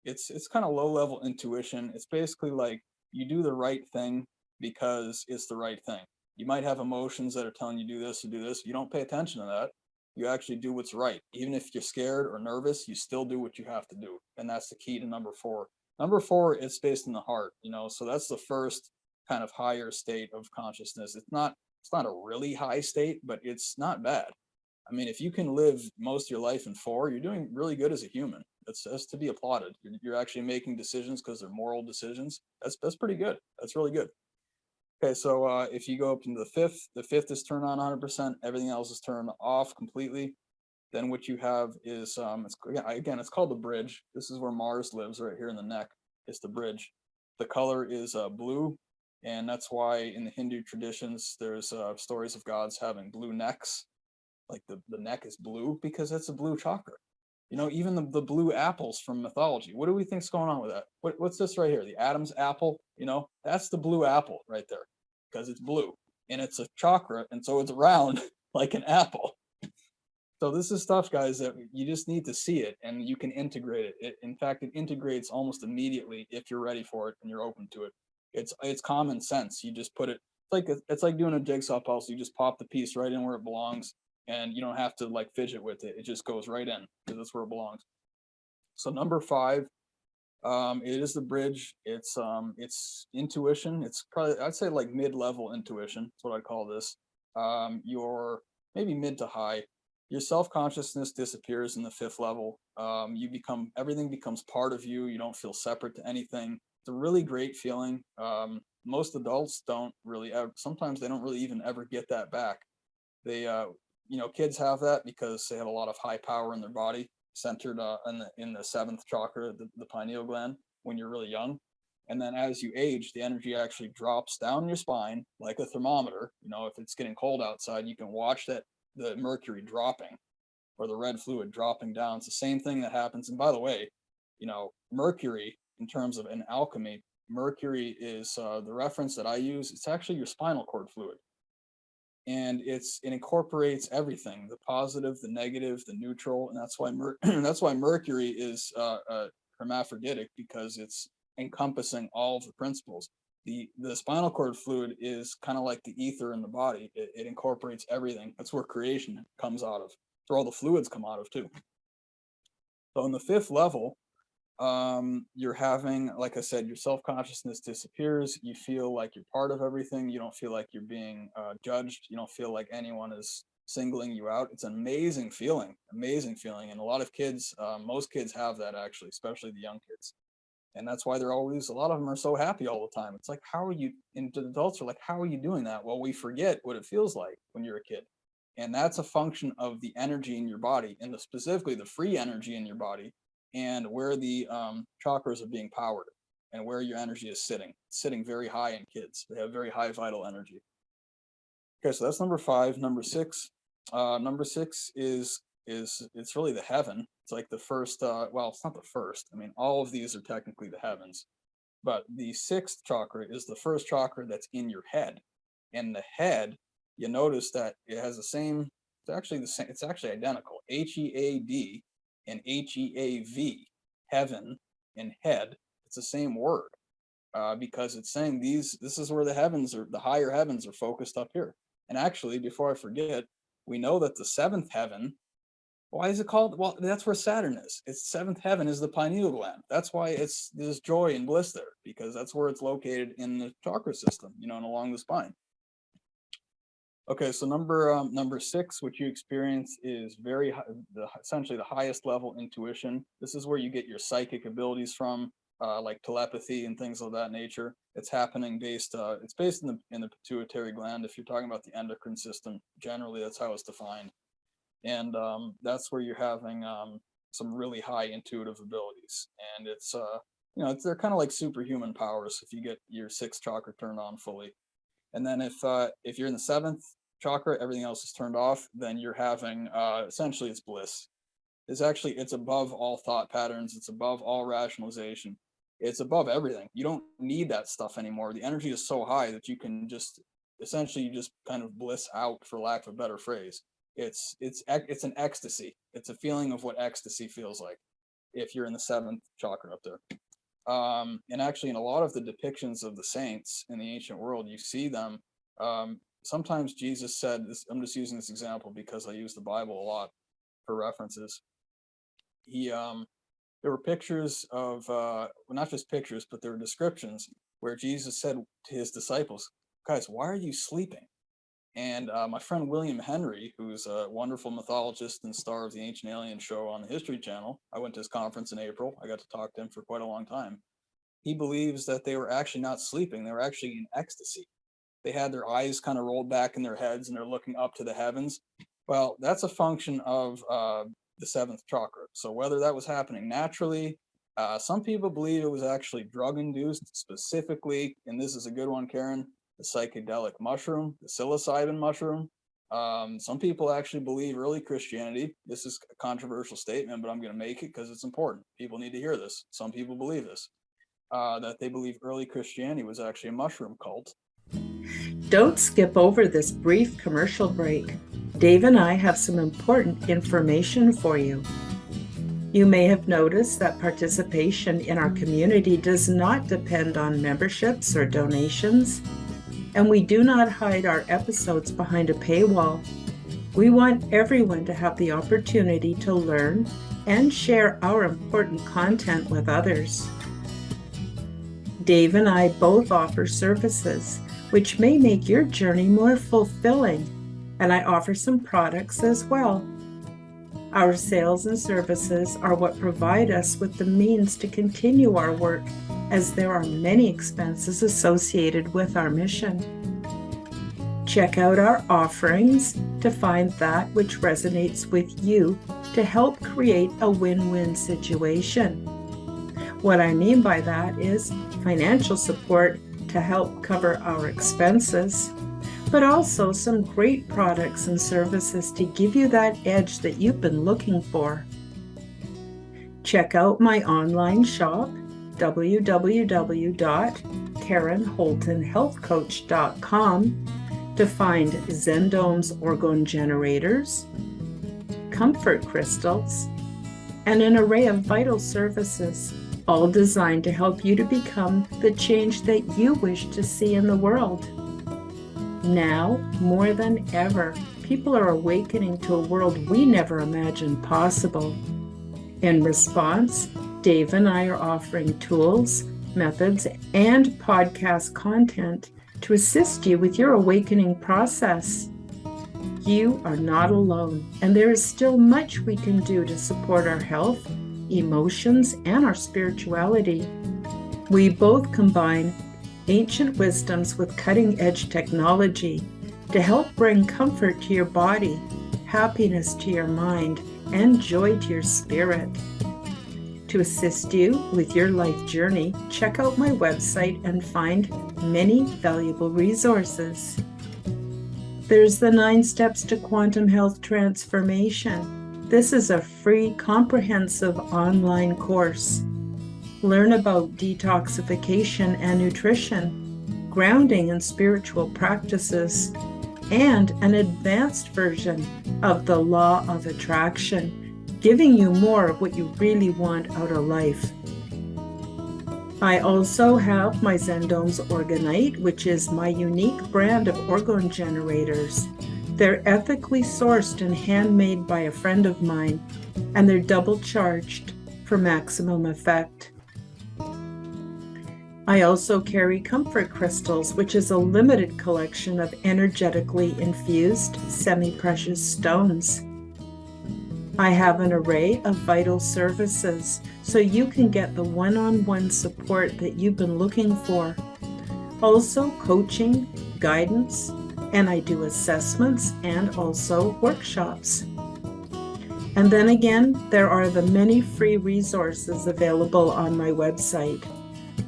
it's kind of low level intuition. It's basically like you do the right thing because it's the right thing. You might have emotions that are telling you do this or do this. You don't pay attention to that. You actually do what's right. Even if you're scared or nervous, you still do what you have to do. And that's the key to number 4. Number 4, it's based in the heart, so that's the first kind of higher state of consciousness. It's not a really high state, but it's not bad. I mean, if you can live most of your life in 4, you're doing really good as a human. That's to be applauded. You're actually making decisions because they're moral decisions. That's pretty good. That's really good. Okay, so if you go up into the fifth is turned on 100%. Everything else is turned off completely. Then what you have is, it's called the bridge. This is where Mars lives, right here in the neck. It's the bridge. The color is blue, and that's why in the Hindu traditions, there's stories of gods having blue necks. Like the neck is blue because that's a blue chakra. Even the blue apples from mythology. What do we think's going on with that? What's this right here? The Adam's apple, that's the blue apple right there because it's blue and it's a chakra. And so it's round like an apple. So this is stuff, guys, that you just need to see it and you can integrate it. In fact, it integrates almost immediately if you're ready for it and you're open to it. It's common sense. You just put it, it's like doing a jigsaw puzzle. You just pop the piece right in where it belongs and you don't have to like fidget with it. It just goes right in because that's where it belongs. So number 5, it is the bridge. It's intuition. It's probably, I'd say like mid-level intuition. That's what I call this. Your maybe mid to high. Your self-consciousness disappears in the 5th level. Everything becomes part of you. You don't feel separate to anything. It's a really great feeling. Most adults don't really sometimes they don't really even ever get that back. They, kids have that because they have a lot of high power in their body centered in the 7th chakra, the pineal gland, when you're really young. And then as you age, the energy actually drops down your spine like a thermometer. If it's getting cold outside, you can watch the mercury dropping or the red fluid dropping down. It's the same thing that happens. And by the way, mercury, in terms of an alchemy, mercury is the reference that I use. It's actually your spinal cord fluid. And it incorporates everything, the positive, the negative, the neutral. And that's why mercury is hermaphroditic, because it's encompassing all of the principles. The spinal cord fluid is kind of like the ether in the body. It incorporates everything. That's where creation comes out of. That's where all the fluids come out of too. So in the fifth level, you're having, like I said, your self-consciousness disappears. You feel like you're part of everything. You don't feel like you're being judged. You don't feel like anyone is singling you out. It's an amazing feeling. And a lot of kids, most kids have that actually, especially the young kids. And that's why they're always, a lot of them are so happy all the time. It's like, how are you, and the adults are like, how are you doing that? Well, we forget what it feels like when you're a kid. And that's a function of the energy in your body, and specifically the free energy in your body, and where the chakras are being powered and where your energy is sitting very high in kids. They have very high vital energy. Okay, so that's number 5. Number 6 is it's really the heaven. It's like the first, well, it's not the first. I mean, all of these are technically the heavens, but the 6th chakra is the first chakra that's in your head. And the head, you notice that it has the same, it's actually the same, it's actually identical. HEAD and HEAV, heaven and head, it's the same word, because it's saying this is where the heavens are, the higher heavens are focused up here. And actually, before I forget, we know that the 7th heaven, why is it called? Well, that's where Saturn is. Its 7th heaven is the pineal gland. That's why there's joy and bliss there, because that's where it's located in the chakra system, and along the spine. Okay, so number 6, which you experience, is very high, essentially the highest level intuition. This is where you get your psychic abilities from, like telepathy and things of that nature. It's happening it's based in the pituitary gland. If you're talking about the endocrine system, generally that's how it's defined. And that's where you're having some really high intuitive abilities. And it's they're kind of like superhuman powers if you get your 6th chakra turned on fully. And then if you're in the 7th chakra, everything else is turned off, then you're having essentially it's bliss. It's above all thought patterns. It's above all rationalization. It's above everything. You don't need that stuff anymore. The energy is so high that you can just kind of bliss out, for lack of a better phrase. It's an ecstasy. It's a feeling of what ecstasy feels like if you're in the 7th chakra up there. And actually, in a lot of the depictions of the saints in the ancient world, you see them. Sometimes Jesus said this. I'm just using this example because I use the Bible a lot for references. There were pictures of, well, not just pictures, but there were descriptions where Jesus said to his disciples, "Guys, why are you sleeping?" And my friend William Henry, who's a wonderful mythologist and star of the Ancient Alien show on the History Channel, I went to his conference in April. I got to talk to him for quite a long time. He believes that they were actually not sleeping. They were actually in ecstasy. They had their eyes kind of rolled back in their heads and they're looking up to the heavens. Well, that's a function of the 7th chakra. So whether that was happening naturally, some people believe it was actually drug induced, specifically, and this is a good one, Karen, the psychedelic mushroom, the psilocybin mushroom. Some people actually believe early Christianity, this is a controversial statement, but I'm going to make it because it's important. People need to hear this. Some people believe this, that they believe early Christianity was actually a mushroom cult. Don't skip over this brief commercial break. Dave and I have some important information for you. You may have noticed that participation in our community does not depend on memberships or donations, and we do not hide our episodes behind a paywall. We want everyone to have the opportunity to learn and share our important content with others. Dave and I both offer services which may make your journey more fulfilling, and I offer some products as well. Our sales and services are what provide us with the means to continue our work, as there are many expenses associated with our mission. Check out our offerings to find that which resonates with you to help create a win-win situation. What I mean by that is financial support to help cover our expenses, but also some great products and services to give you that edge that you've been looking for. Check out my online shop, www.karenholtonhealthcoach.com, to find Zendome's orgone generators, comfort crystals, and an array of vital services all designed to help you to become the change that you wish to see in the world. Now, more than ever, people are awakening to a world we never imagined possible. In response, Dave and I are offering tools, methods, and podcast content to assist you with your awakening process. You are not alone, and there is still much we can do to support our health, emotions, and our spirituality. We both combine ancient wisdoms with cutting-edge technology to help bring comfort to your body, happiness to your mind, and joy to your spirit. To assist you with your life journey, check out my website and find many valuable resources. There's the 9 Steps to Quantum Health Transformation. This is a free, comprehensive online course. Learn about detoxification and nutrition, grounding and spiritual practices, and an advanced version of the Law of Attraction, giving you more of what you really want out of life. I also have my Zendomes Orgonite, which is my unique brand of orgone generators. They're ethically sourced and handmade by a friend of mine, and they're double charged for maximum effect. I also carry Comfort Crystals, which is a limited collection of energetically infused semi-precious stones. I have an array of vital services, so you can get the one-on-one support that you've been looking for. Also coaching, guidance, and I do assessments and also workshops. And then again, there are the many free resources available on my website.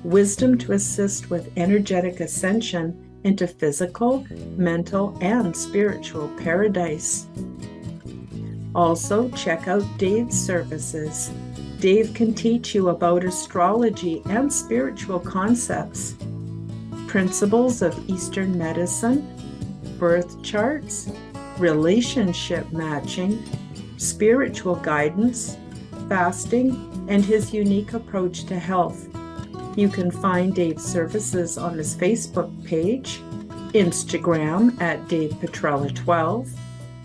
Wisdom to assist with energetic ascension into physical, mental, and spiritual paradise. Also, check out Dave's services. Dave can teach you about astrology and spiritual concepts, principles of Eastern medicine, birth charts, relationship matching, spiritual guidance, fasting, and his unique approach to health. You can find Dave's services on his Facebook page, Instagram at Dave Petrella 12,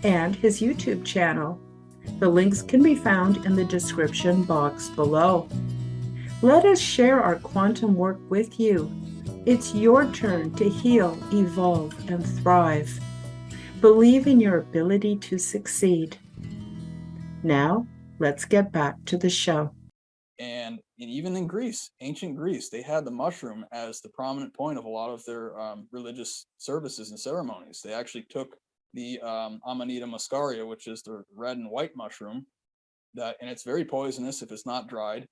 and his YouTube channel. The links can be found in the description box below. Let us share our quantum work with you. It's your turn to heal, evolve, and thrive. Believe in your ability to succeed. Now, let's get back to the show. And even in Greece, ancient Greece, they had the mushroom as the prominent point of a lot of their religious services and ceremonies. They actually took the Amanita muscaria, which is the red and white mushroom, and it's very poisonous if it's not dried.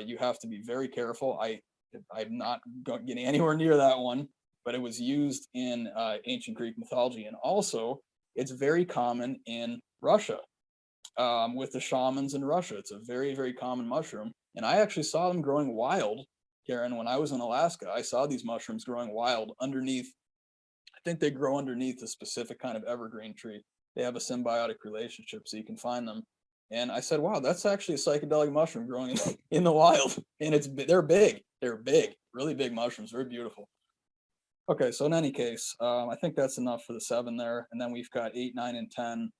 You have to be very careful. I'm not getting anywhere near that one, but it was used in ancient Greek mythology. And also, it's very common in Russia. With the shamans in Russia. It's a very, very common mushroom. And I actually saw them growing wild, Karen, when I was in Alaska. I saw these mushrooms growing wild underneath. I think they grow underneath a specific kind of evergreen tree. They have a symbiotic relationship, so you can find them. And I said, wow, that's actually a psychedelic mushroom growing in the wild. And they're big. They're big, really big mushrooms, very beautiful. Okay, so in any case, I think that's enough for the 7 there. And then we've got 8, 9, and 10.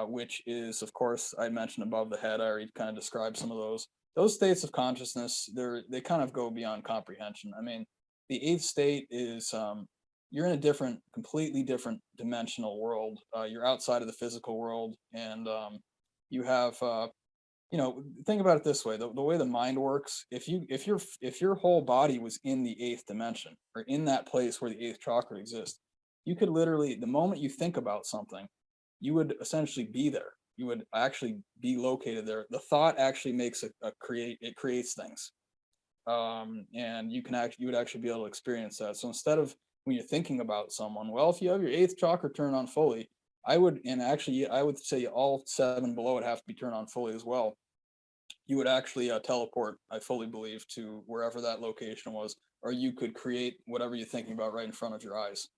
Which is, of course, I mentioned above the head. I already kind of described some of those. Those states of consciousness, they kind of go beyond comprehension. I mean, the 8th state is you're in a completely different dimensional world. You're outside of the physical world, and you have, think about it this way: the way the mind works. If your whole body was in the 8th dimension, or in that place where the 8th chakra exists, you could literally, the moment you think about something, you would essentially be there. You would actually be located there. The thought actually makes it creates things. And you would actually be able to experience that. So instead of when you're thinking about someone, well, if you have your 8th chakra turned on fully, I would say all 7 below would have to be turned on fully as well. You would actually teleport, I fully believe, to wherever that location was, or you could create whatever you're thinking about right in front of your eyes.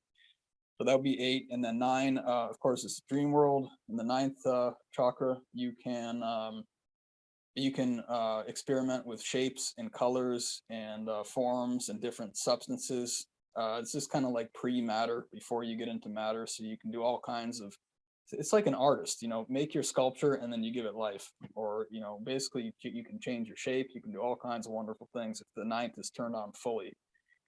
So that would be 8, and then 9, of course, it's the dream world. In the 9th chakra, you can You can experiment with shapes and colors and forms and different substances. It's just kind of like pre-matter before you get into matter. So you can do all kinds of, it's like an artist, make your sculpture and then you give it life. Or, basically you can change your shape. You can do all kinds of wonderful things if the ninth is turned on fully.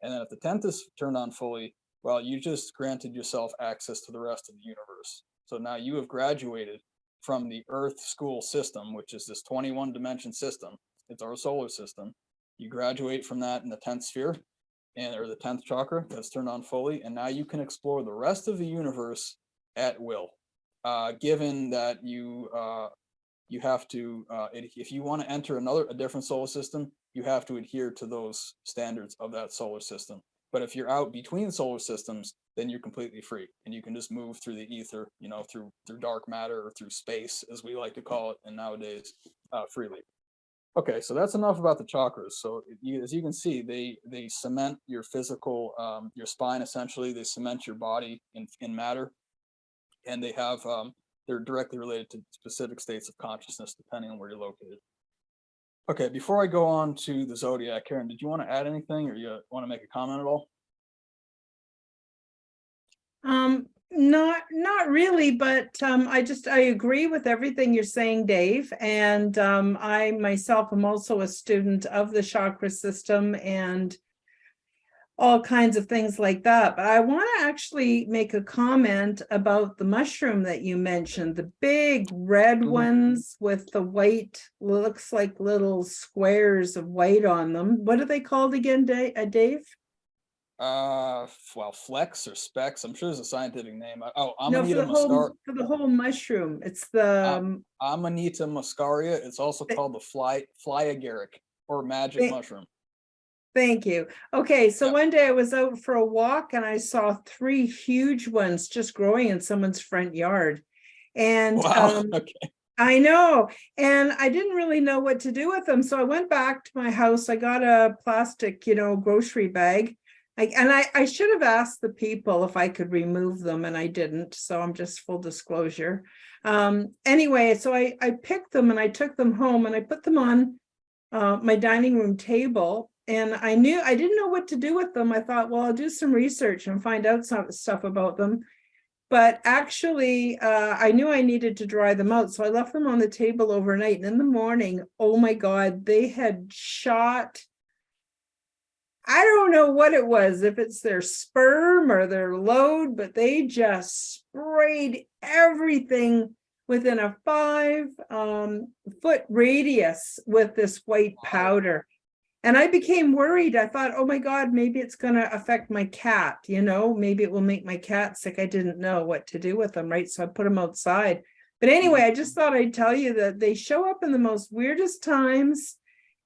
And then if the 10th is turned on fully, well, you just granted yourself access to the rest of the universe. So now you have graduated from the Earth school system, which is this 21 dimension system. It's our solar system. You graduate from that in the 10th sphere or the 10th chakra that's turned on fully. And now you can explore the rest of the universe at will. Given that you have to, if you want to enter a different solar system, you have to adhere to those standards of that solar system. But if you're out between solar systems, then you're completely free and you can just move through the ether, through dark matter or through space, as we like to call it, and nowadays, freely. Okay, so that's enough about the chakras. So as you can see, they cement your physical, your spine essentially. They cement your body in matter, and they're directly related to specific states of consciousness depending on where you're located. Okay, before I go on to the zodiac, Karen, did you want to add anything or you want to make a comment at all? Not really, but I agree with everything you're saying, Dave. And I myself am also a student of the chakra system and all kinds of things like that. But I want to actually make a comment about the mushroom that you mentioned, the big red ones with the white, looks like little squares of white on them. What are they called again, Dave? Well, flex or specs. I'm sure there's a scientific name. No, Amanita for the whole mushroom. It's the Amanita muscaria. It's also called the fly agaric or magic mushroom. Thank you. Okay, so one day I was out for a walk and I saw 3 huge ones just growing in someone's front yard. And wow. Okay. I know, and I didn't really know what to do with them. So I went back to my house. I got a plastic, grocery bag. I should have asked the people if I could remove them, and I didn't. So I'm just full disclosure. Anyway, so I picked them and I took them home and I put them on my dining room table. And I didn't know what to do with them. I thought, well, I'll do some research and find out some stuff about them. But actually, I knew I needed to dry them out. So I left them on the table overnight. And in the morning, oh my God, they had shot. I don't know what it was, if it's their sperm or their load, but they just sprayed everything within a 5-foot radius with this white powder. And I became worried. I thought, oh my God, maybe it's going to affect my cat. Maybe it will make my cat sick. I didn't know what to do with them, right? So I put them outside. But anyway, I just thought I'd tell you that they show up in the most weirdest times.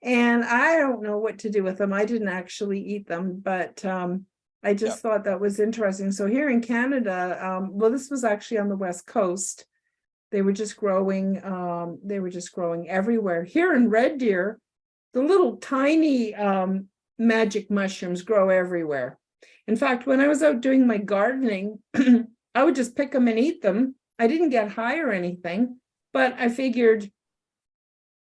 And I don't know what to do with them. I didn't actually eat them, but I just thought that was interesting. So here in Canada, well, this was actually on the West Coast. They were just growing. They were just growing everywhere. Here in Red Deer, the little tiny magic mushrooms grow everywhere. In fact, when I was out doing my gardening, I would just pick them and eat them. I didn't get high or anything, but I figured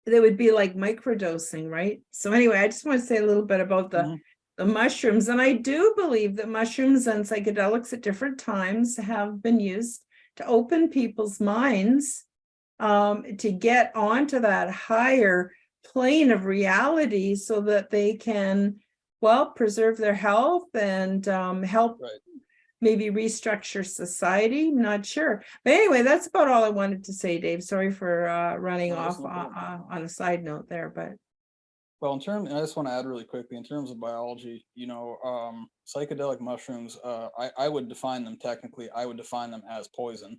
they would be like microdosing, right? So anyway, I just want to say a little bit about the mushrooms. And I do believe that mushrooms and psychedelics at different times have been used to open people's minds to get onto that higher plane of reality so that they can, preserve their health and help maybe restructure society. Not sure. But anyway, that's about all I wanted to say, Dave. Sorry for running off on a side note there, but. Well, I just want to add really quickly, in terms of biology, psychedelic mushrooms, I would define them technically, I would define them as poison.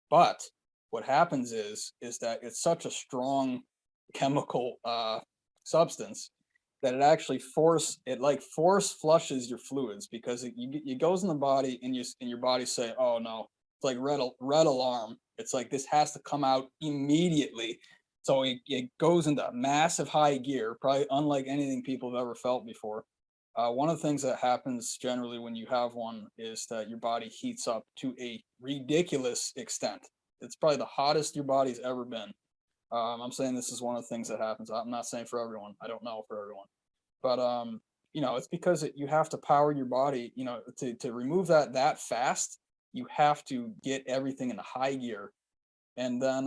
But what happens is that it's such a strong chemical substance that it actually force flushes your fluids, because it goes in the body and your body say, oh no, it's like red alarm. It's like, this has to come out immediately. So it goes into massive high gear, probably unlike anything people have ever felt before. One of the things that happens generally when you have one is that your body heats up to a ridiculous extent. It's probably the hottest your body's ever been. I'm saying this is one of the things that happens. I'm not saying for everyone. I don't know for everyone, but it's because you have to power your body. To remove that fast, you have to get everything into high gear, and then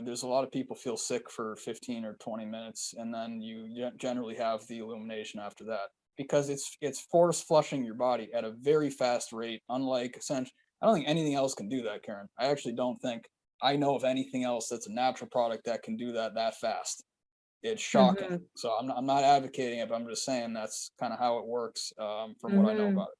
there's a lot of people feel sick for 15 or 20 minutes, and then you generally have the illumination after that, because it's force flushing your body at a very fast rate. Unlike ascension, I don't think anything else can do that, Karen. I actually don't think I know of anything else that's a natural product that can do that fast. It's shocking. Mhm. So I'm not advocating it, but I'm just saying that's kind of how it works, from what I know Mhm. about it.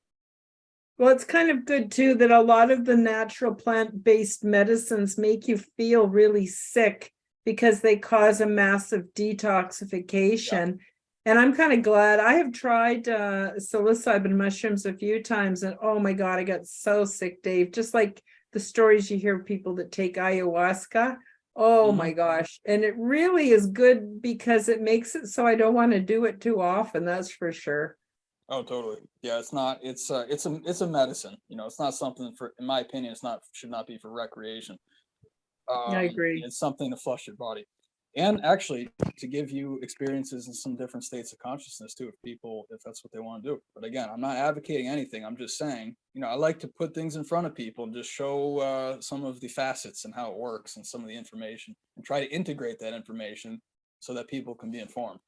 Well, it's kind of good too that a lot of the natural plant-based medicines make you feel really sick because they cause a massive Yeah. detoxification. And I'm kind of glad. I have tried psilocybin mushrooms a few times, and oh my God, I got so sick, Dave. Just like the stories you hear of people that take ayahuasca. Oh my Mhm. gosh. And it really is good because it makes it so I don't want to do it too often, that's for sure. Oh, totally. Yeah, it's not. It's a medicine. It's not something for, in my opinion, should not be for recreation. I agree. It's something to flush your body, and actually to give you experiences in some different states of consciousness too, if that's what they want to do. But again, I'm not advocating anything. I'm just saying, I like to put things in front of people and just show some of the facets and how it works and some of the information, and try to integrate that information so that people can be informed.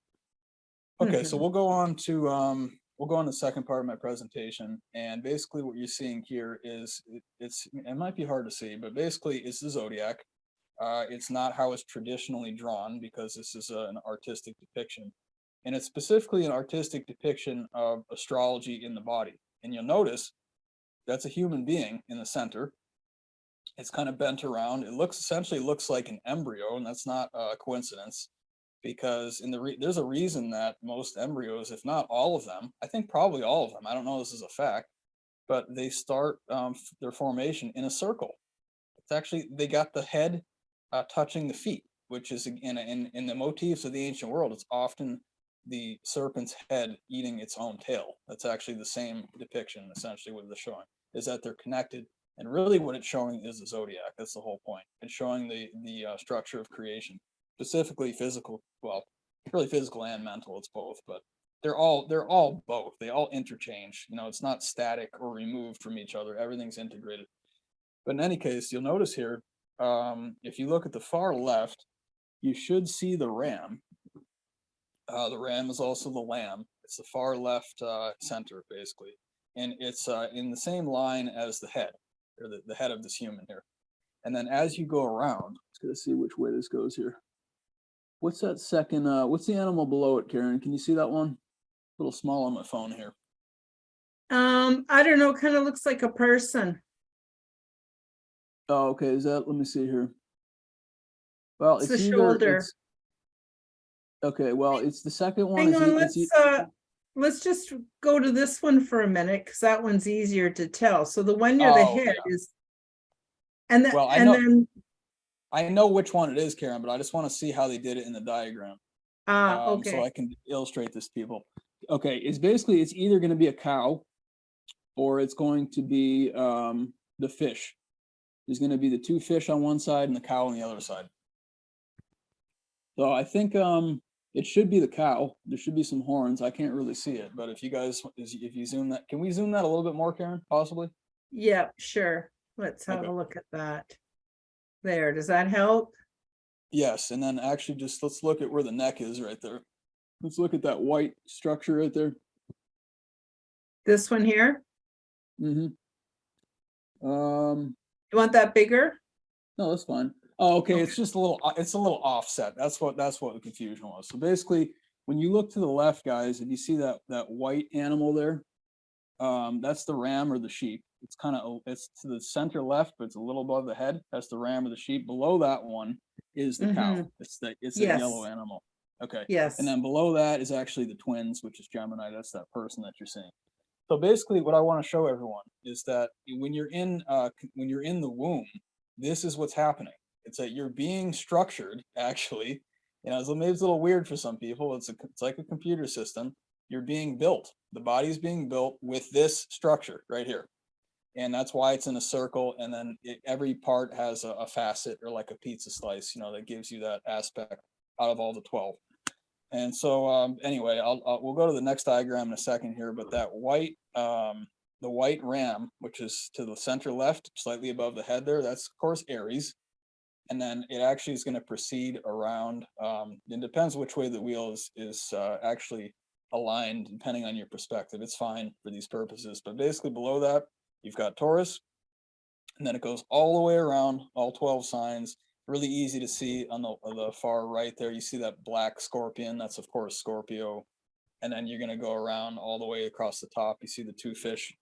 Okay, so Mhm. we'll go on to the second part of my presentation, and basically what you're seeing here is it might be hard to see, but basically it's the zodiac. It's not how it's traditionally drawn, because this is an artistic depiction, and it's specifically an artistic depiction of astrology in the body. And you'll notice that's a human being in the center. It's kind of bent around. It essentially looks like an embryo, and that's not a coincidence, because there's a reason that most embryos, if not all of them, I think probably all of them, I don't know this is a fact, but they start their formation in a circle. It's actually, they got the head touching the feet, which is in the motifs of the ancient world. It's often the serpent's head eating its own tail. That's actually the same depiction. Essentially, what it's showing is that they're connected, and really, what it's showing is the zodiac. That's the whole point. It's showing the structure of creation, specifically physical. Well, really physical and mental. It's both, but they're all both. They all interchange. It's not static or removed from each other. Everything's integrated. But in any case, you'll notice here, if you look at the far left, you should see the ram. The ram is also the lamb. It's the far left center, basically. And it's in the same line as the head, or the head of this human here. And then as you go around, let's go see which way this goes here. What's that second? What's the animal below it, Karen? Can you see that one? A little small on my phone here. I don't know, kind of looks like a person. Oh, okay. Let me see here. Well, It's the shoulder. okay. Well, it's the second one. Hang on, let's just go to this one for a minute, because that one's easier to tell. So the one near the Oh, head yeah. is, and Well, I know which one it is, Karen, but I just want to see how they did it in the diagram, so okay. I can illustrate this to people. Okay, it's either going to be a cow, or it's going to be the fish. There's going to be the two fish on one side and the cow on the other side. So I think it should be the cow. There should be some horns. I can't really see it, but if you zoom that, can we zoom that a little bit more, Karen? Possibly. Yeah, sure. Let's have Okay. a look at that. There, does that help? Yes, and then actually let's look at where the neck is right there. Let's look at that white structure right there. This one here? Mm-hmm. You want that bigger? No, that's fine. Oh, okay. Okay. It's just it's a little offset. That's what the confusion was. So basically, when you look to the left, guys, if you see that white animal there, that's the ram or the sheep. It's to the center left, but it's a little above the head. That's the ram or the sheep. Below that one is the cow. It's that yellow Yes, animal. Okay. And yes. then below that is actually the twins, which is Gemini. That's that person that you're seeing. So basically, what I want to show everyone is that when you're in the womb, this is what's happening. It's that you're being structured, actually. So maybe it's a little weird for some people. It's like a computer system. You're being built. The body's being built with this structure right here. And that's why it's in a circle. And then every part has a facet or like a pizza slice, that gives you that aspect out of all the 12. And so anyway, we'll go to the next diagram in a second here, but that white, the white ram, which is to the center left, slightly above the head there, that's of course Aries. And then it actually is going to proceed around. It depends which way the wheel is actually aligned, depending on your perspective. It's fine for these purposes, but basically below that, you've got Taurus, and then it goes all the way around all 12 signs. Really easy to see on the far right there. You see that black scorpion. That's of course Scorpio. And then you're going to go around all the way across the top. You see the two fish.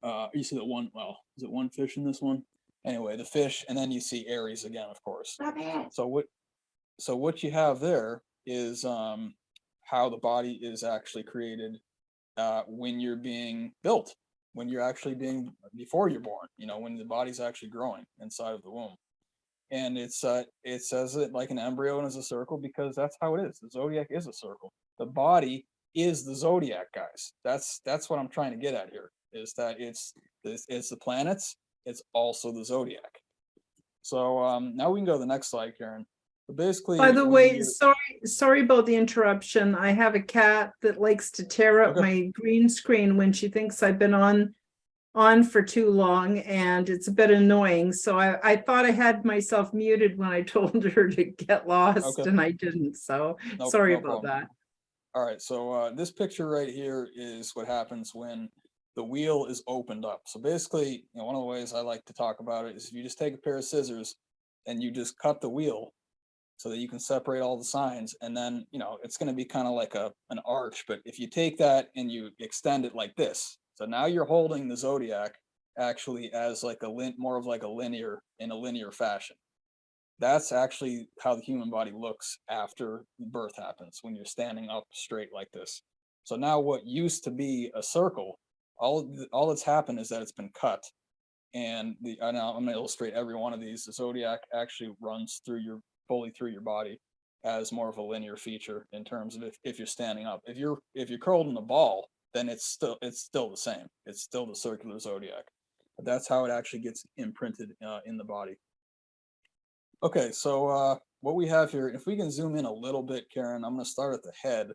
You see the one. Well, is it one fish in this one? Anyway, the fish, and then you see Aries again, of course. So what you have there is how the body is actually created when you're being built, when you're actually being before you're born. When the body's actually growing inside of the womb. And it says it like an embryo and is a circle because that's how it is. The zodiac is a circle. The body is the zodiac, guys. That's what I'm trying to get at here, is that it's the planets. It's also the zodiac. So now we can go to the next slide, Karen. But basically, by the way, sorry about the interruption. I have a cat that likes to tear up my green screen when she thinks I've been on for too long, and it's a bit annoying. So I thought I had myself muted when I told her to get lost, and I didn't. So sorry about that. All right. So this picture right here is what happens when the wheel is opened up. So basically, one of the ways I like to talk about it is if you just take a pair of scissors and you just cut the wheel so that you can separate all the signs, and then it's going to be kind of like an arch. But if you take that and you extend it like this, so now you're holding the zodiac actually as like more of like a linear fashion. That's actually how the human body looks after birth happens, when you're standing up straight like this. So now what used to be a circle, all that's happened is that it's been cut. And I'm going to illustrate every one of these. The zodiac actually runs fully through your body as more of a linear feature in terms of if you're standing up. If you're curled in a ball, then it's still the same. It's still the circular zodiac. But that's how it actually gets imprinted in the body. Okay, so what we have here, if we can zoom in a little bit, Karen, I'm going to start at the head.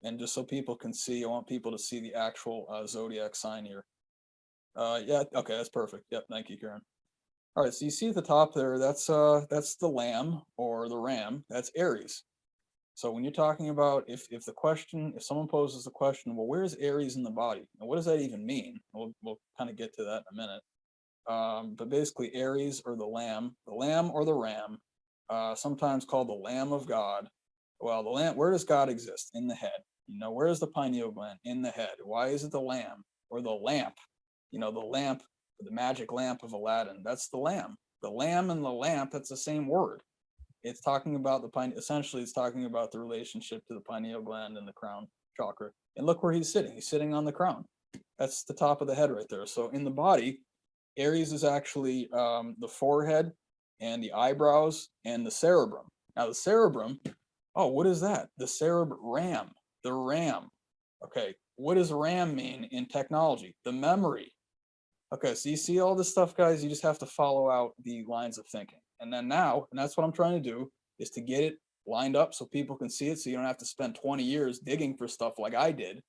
And just so people can see, I want people to see the actual zodiac sign here. Yeah, okay, that's perfect. Yep, thank you, Karen. All right, so you see at the top there, that's the lamb or the ram. That's Aries. So when you're talking about if someone poses the question, well, where's Aries in the body? And what does that even mean? We'll kind of get to that in a minute. But basically, Aries or the lamb or the ram, sometimes called the Lamb of God. Well, the lamb, where does God exist? In the head. Where is the pineal gland? In the head. Why is it the lamb or the lamp? The lamp, the magic lamp of Aladdin. That's the lamb. The lamb and the lamp, that's the same word. It's talking about essentially it's talking about the relationship to the pineal gland and the crown chakra. And look where he's sitting. He's sitting on the crown. That's the top of the head right there. So in the body, Aries is actually the forehead and the eyebrows and the cerebrum. Now the cerebrum, what is that? The ram. Okay, what does RAM mean in technology? The memory. Okay, so you see all this stuff, guys, you just have to follow out the lines of thinking. And then now, and that's what I'm trying to do, is to get it lined up so people can see it, so you don't have to spend 20 years digging for stuff like I did.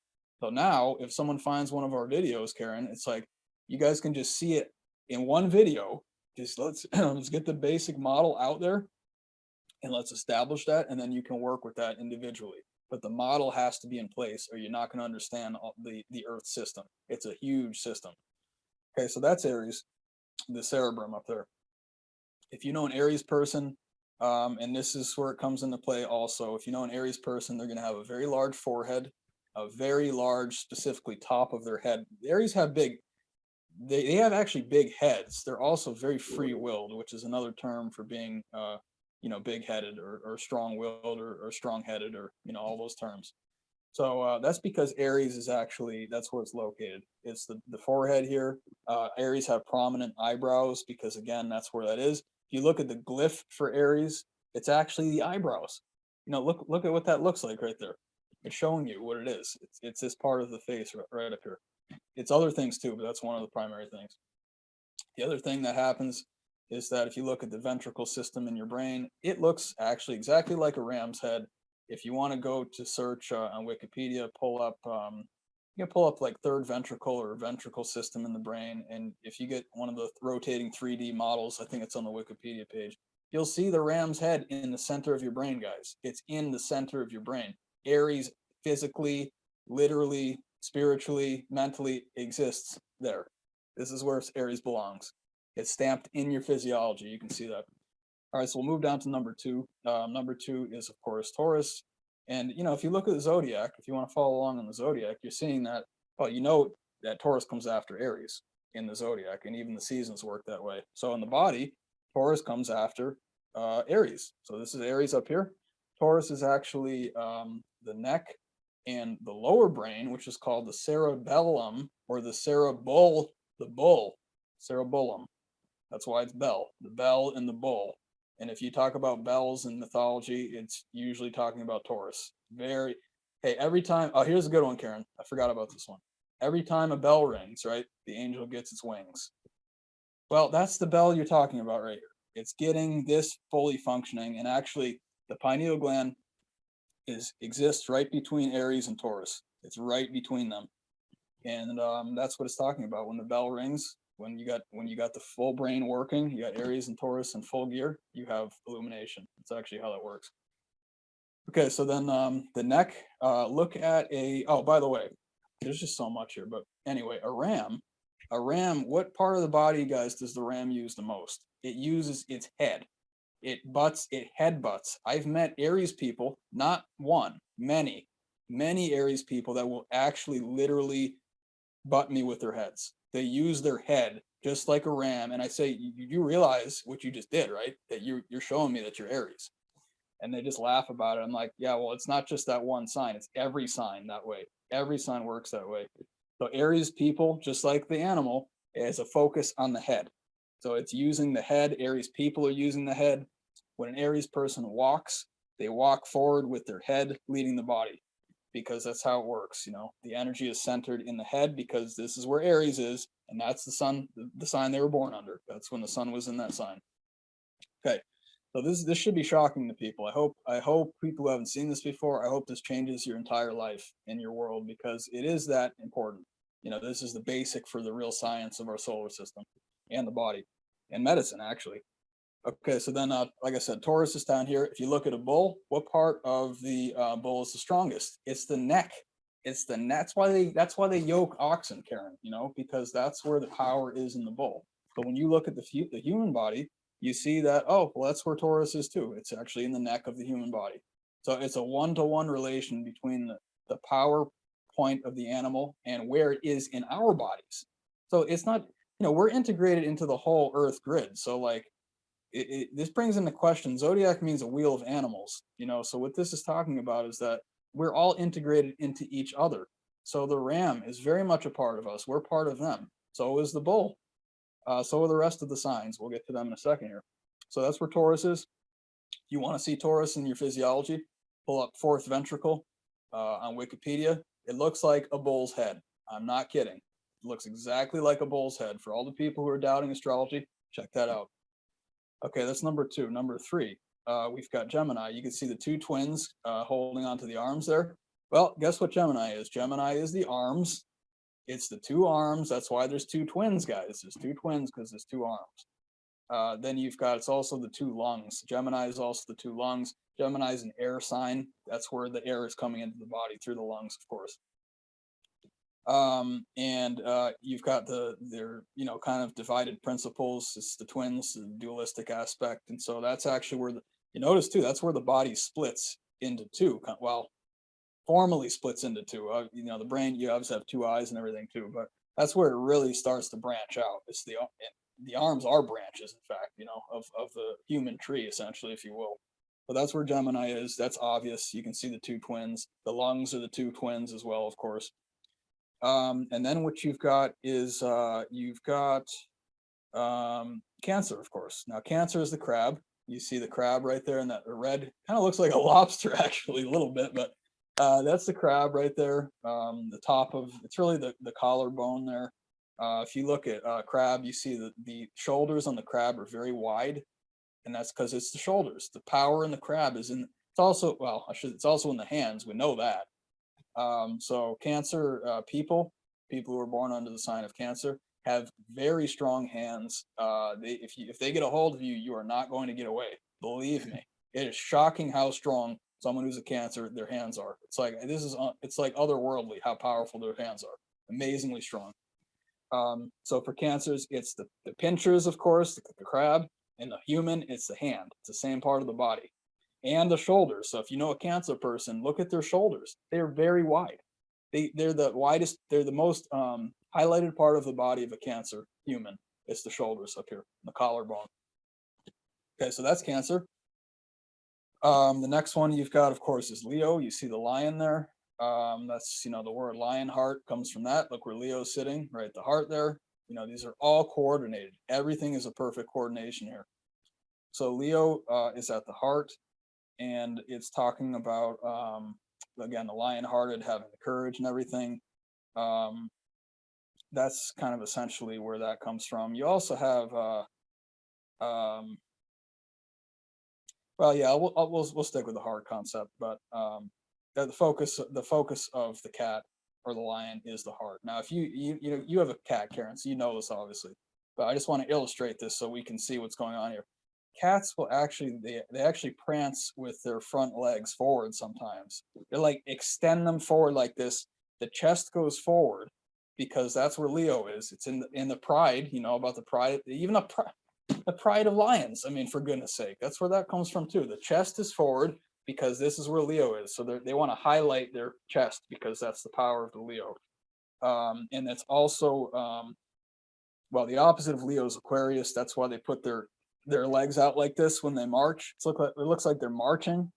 So now, if someone finds one of our videos, Karen, it's like, you guys can just see it in one video. Just let's get the basic model out there, and let's establish that, and then you can work with that individually. But the model has to be in place, or you're not going to understand the Earth system. It's a huge system. Okay, so that's Aries, the cerebrum up there. If you know an Aries person, and this is where it comes into play also, if you know an Aries person, they're going to have a very large forehead, a very large, specifically top of their head. The Aries have they have actually big heads. They're also very free-willed, which is another term for being, big-headed or strong-willed or strong-headed, or, all those terms. So that's because Aries is actually, that's where it's located. It's the forehead here. Aries have prominent eyebrows because, again, that's where that is. If you look at the glyph for Aries, it's actually the eyebrows. Look at what that looks like right there. It's showing you what it is. It's this part of the face right up here. It's other things too, but that's one of the primary things. The other thing that happens is that if you look at the ventricle system in your brain, it looks actually exactly like a ram's head. If you want to go to search on Wikipedia, you can pull up like third ventricle or ventricle system in the brain. And if you get one of the rotating 3D models, I think it's on the Wikipedia page, you'll see the ram's head in the center of your brain, guys. It's in the center of your brain. Aries physically, literally, spiritually, mentally exists there. This is where Aries belongs. It's stamped in your physiology. You can see that. All right, so we'll move down to number two. Number two is, of course, Taurus. And, if you look at the zodiac, if you want to follow along on the zodiac, you're seeing that, well, that Taurus comes after Aries in the zodiac, and even the seasons work that way. So in the body, Taurus comes after Aries. So this is Aries up here. Taurus is actually the neck and the lower brain, which is called the cerebellum, or the cerebellum. That's why it's bell, the bell and the bull. And if you talk about bells in mythology, it's usually talking about Taurus. Every time, here's a good one, Karen. I forgot about this one. Every time a bell rings, right, the angel gets its wings. Well, that's the bell you're talking about right here. It's getting this fully functioning, and actually the pineal gland exists right between Aries and Taurus. It's right between them. And that's what it's talking about. When the bell rings, when you got the full brain working, you got Aries and Taurus in full gear, you have illumination. It's actually how that works. Okay, so then the neck, look at by the way, there's just so much here, but anyway, a ram, what part of the body, guys, does the ram use the most? It uses its head. It headbutts. I've met Aries people, not one, many Aries people that will actually literally butt me with their heads. They use their head just like a ram. And I say, you realize what you just did, right? That you're showing me that you're Aries. And they just laugh about it. I'm like, yeah, well, it's not just that one sign. It's every sign that way. Every sign works that way. So Aries people, just like the animal, is a focus on the head. So it's using the head. Aries people are using the head. When an Aries person walks, they walk forward with their head leading the body, because that's how it works. The energy is centered in the head, because this is where Aries is, and that's the sun, the sign they were born under. That's when the sun was in that sign. Okay, so this should be shocking to people. I hope people who haven't seen this before, I hope this changes your entire life in your world, because it is that important. This is the basic for the real science of our solar system and the body and medicine, actually. Okay, so then, like I said, Taurus is down here. If you look at a bull, what part of the bull is the strongest? It's the neck. That's why they yoke oxen, Karen. Because that's where the power is in the bull. But when you look at the human body, you see that, that's where Taurus is too. It's actually in the neck of the human body. So it's a 1-to-1 relation between the power point of the animal and where it is in our bodies. So it's not, we're integrated into the whole Earth grid. So like, this brings into question, zodiac means a wheel of animals, so what this is talking about is that we're all integrated into each other. So the ram is very much a part of us. We're part of them. So is the bull. So are the rest of the signs. We'll get to them in a second here. So that's where Taurus is. You want to see Taurus in your physiology, pull up fourth ventricle on Wikipedia. It looks like a bull's head. I'm not kidding. It looks exactly like a bull's head. For all the people who are doubting astrology, check that out. Okay, that's number two. Number three, we've got Gemini. You can see the two twins holding onto the arms there. Well, guess what Gemini is? Gemini is the arms. It's the two arms. That's why there's two twins, guys. There's two twins because there's two arms. Then it's also the two lungs. Gemini is also the two lungs. Gemini is an air sign. That's where the air is coming into the body through the lungs, of course. You've got their kind of divided principles. It's the twins, the dualistic aspect. And so that's actually where you notice too, that's where the body splits into two. Well, formally splits into two. The brain, you obviously have two eyes and everything too, but that's where it really starts to branch out. It's the arms are branches, in fact, of the human tree, essentially, if you will. But that's where Gemini is. That's obvious. You can see the two twins. The lungs are the two twins as well, of course. And then what you've got is Cancer, of course. Now, Cancer is the crab. You see the crab right there in that red, kind of looks like a lobster, actually, a little bit, but that's the crab right there. The top of, it's really the collarbone there. If you look at crab, you see that the shoulders on the crab are very wide, and that's because it's the shoulders. The power in the crab is in. It's also it's also in the hands. We know that. So Cancer people who are born under the sign of Cancer have very strong hands. If they get a hold of you, you are not going to get away. Believe me, it is shocking how strong someone who's a Cancer their hands are. It's like it's like otherworldly how powerful their hands are. Amazingly strong. So for Cancers, it's the pinchers, of course, the crab, and the human, it's the hand. It's the same part of the body, and the shoulders. So if you know a Cancer person, look at their shoulders. They are very wide. They're the widest. They're the most highlighted part of the body of a Cancer human. It's the shoulders up here, the collarbone. Okay, so that's Cancer. The next one you've got, of course, is Leo. You see the lion there. That's, the word lion heart comes from that. Look where Leo's sitting, right at the heart there. These are all coordinated. Everything is a perfect coordination here. So Leo is at the heart, and it's talking about, again, the lion-hearted, having the courage and everything. That's kind of essentially where that comes from. You also have, well, yeah, we'll stick with the heart concept, but the focus of the cat or the lion is the heart. Now, if you have a cat, Karen, so you know this obviously, but I just want to illustrate this so we can see what's going on here. Cats will actually they actually prance with their front legs forward sometimes. They like extend them forward like this. The chest goes forward because that's where Leo is. It's in the pride, about the pride, even the pride of lions. I mean, for goodness sake, that's where that comes from too. The chest is forward because this is where Leo is. So they want to highlight their chest because that's the power of the Leo. And that's also, well, the opposite of Leo is Aquarius. That's why they put their legs out like this when they march. It looks like they're marching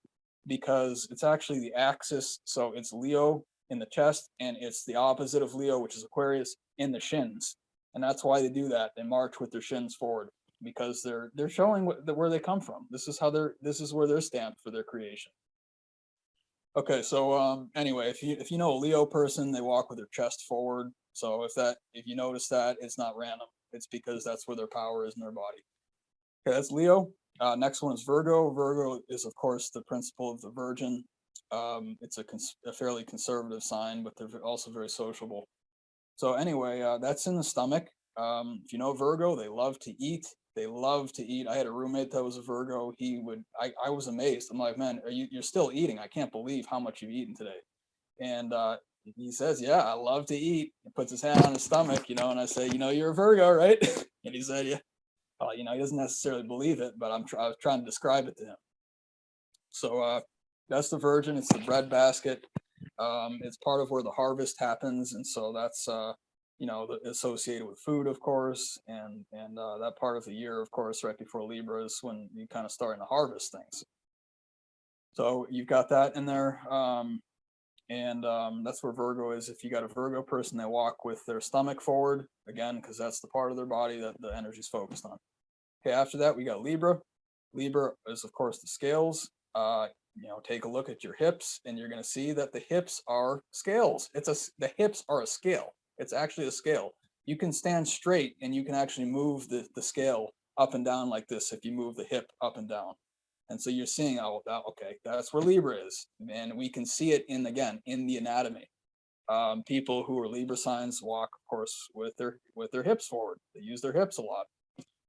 because it's actually the axis. So it's Leo in the chest, and it's the opposite of Leo, which is Aquarius, in the shins. And that's why they do that. They march with their shins forward because they're showing where they come from. This is where they're stamped for their creation. Okay, so anyway, if you know a Leo person, they walk with their chest forward. So if you notice that, it's not random. It's because that's where their power is in their body. Okay, that's Leo. Next one is Virgo. Virgo is, of course, the principle of the Virgin. It's a fairly conservative sign, but they're also very sociable. So anyway, that's in the stomach. If you know Virgo, they love to eat. They love to eat. I had a roommate that was a Virgo. I was amazed. I'm like, man, you're still eating? I can't believe how much you've eaten today. And he says, yeah, I love to eat. He puts his hand on his stomach, and I say, you're a Virgo, right? And he said, yeah. He doesn't necessarily believe it, but I was trying to describe it to him. So that's the Virgin. It's the bread basket. It's part of where the harvest happens, and so that's associated with food, of course, and that part of the year, of course, right before Libra is when you kind of starting to harvest things. So you've got that in there, and that's where Virgo is. If you got a Virgo person, they walk with their stomach forward again because that's the part of their body that the energy is focused on. Okay, after that we got Libra. Libra is, of course, the scales. Take a look at your hips, and you're going to see that the hips are scales. The hips are a scale. It's actually a scale. You can stand straight, and you can actually move the scale up and down like this if you move the hip up and down. And so you're seeing, okay, that's where Libra is, and we can see it in the anatomy. People who are Libra signs walk, of course, with their hips forward. They use their hips a lot,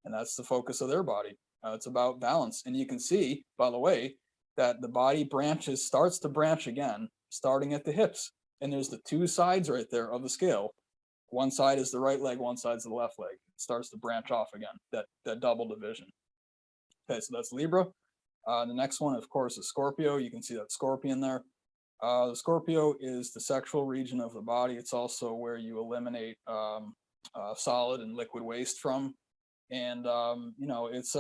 and that's the focus of their body. It's about balance, and you can see, by the way, that the body starts to branch again, starting at the hips. And there's the two sides right there of the scale. One side is the right leg, one side's the left leg. It starts to branch off again, that double division. Okay, so that's Libra. The next one, of course, is Scorpio. You can see that scorpion there. The Scorpio is the sexual region of the body. It's also where you eliminate solid and liquid waste from. And it's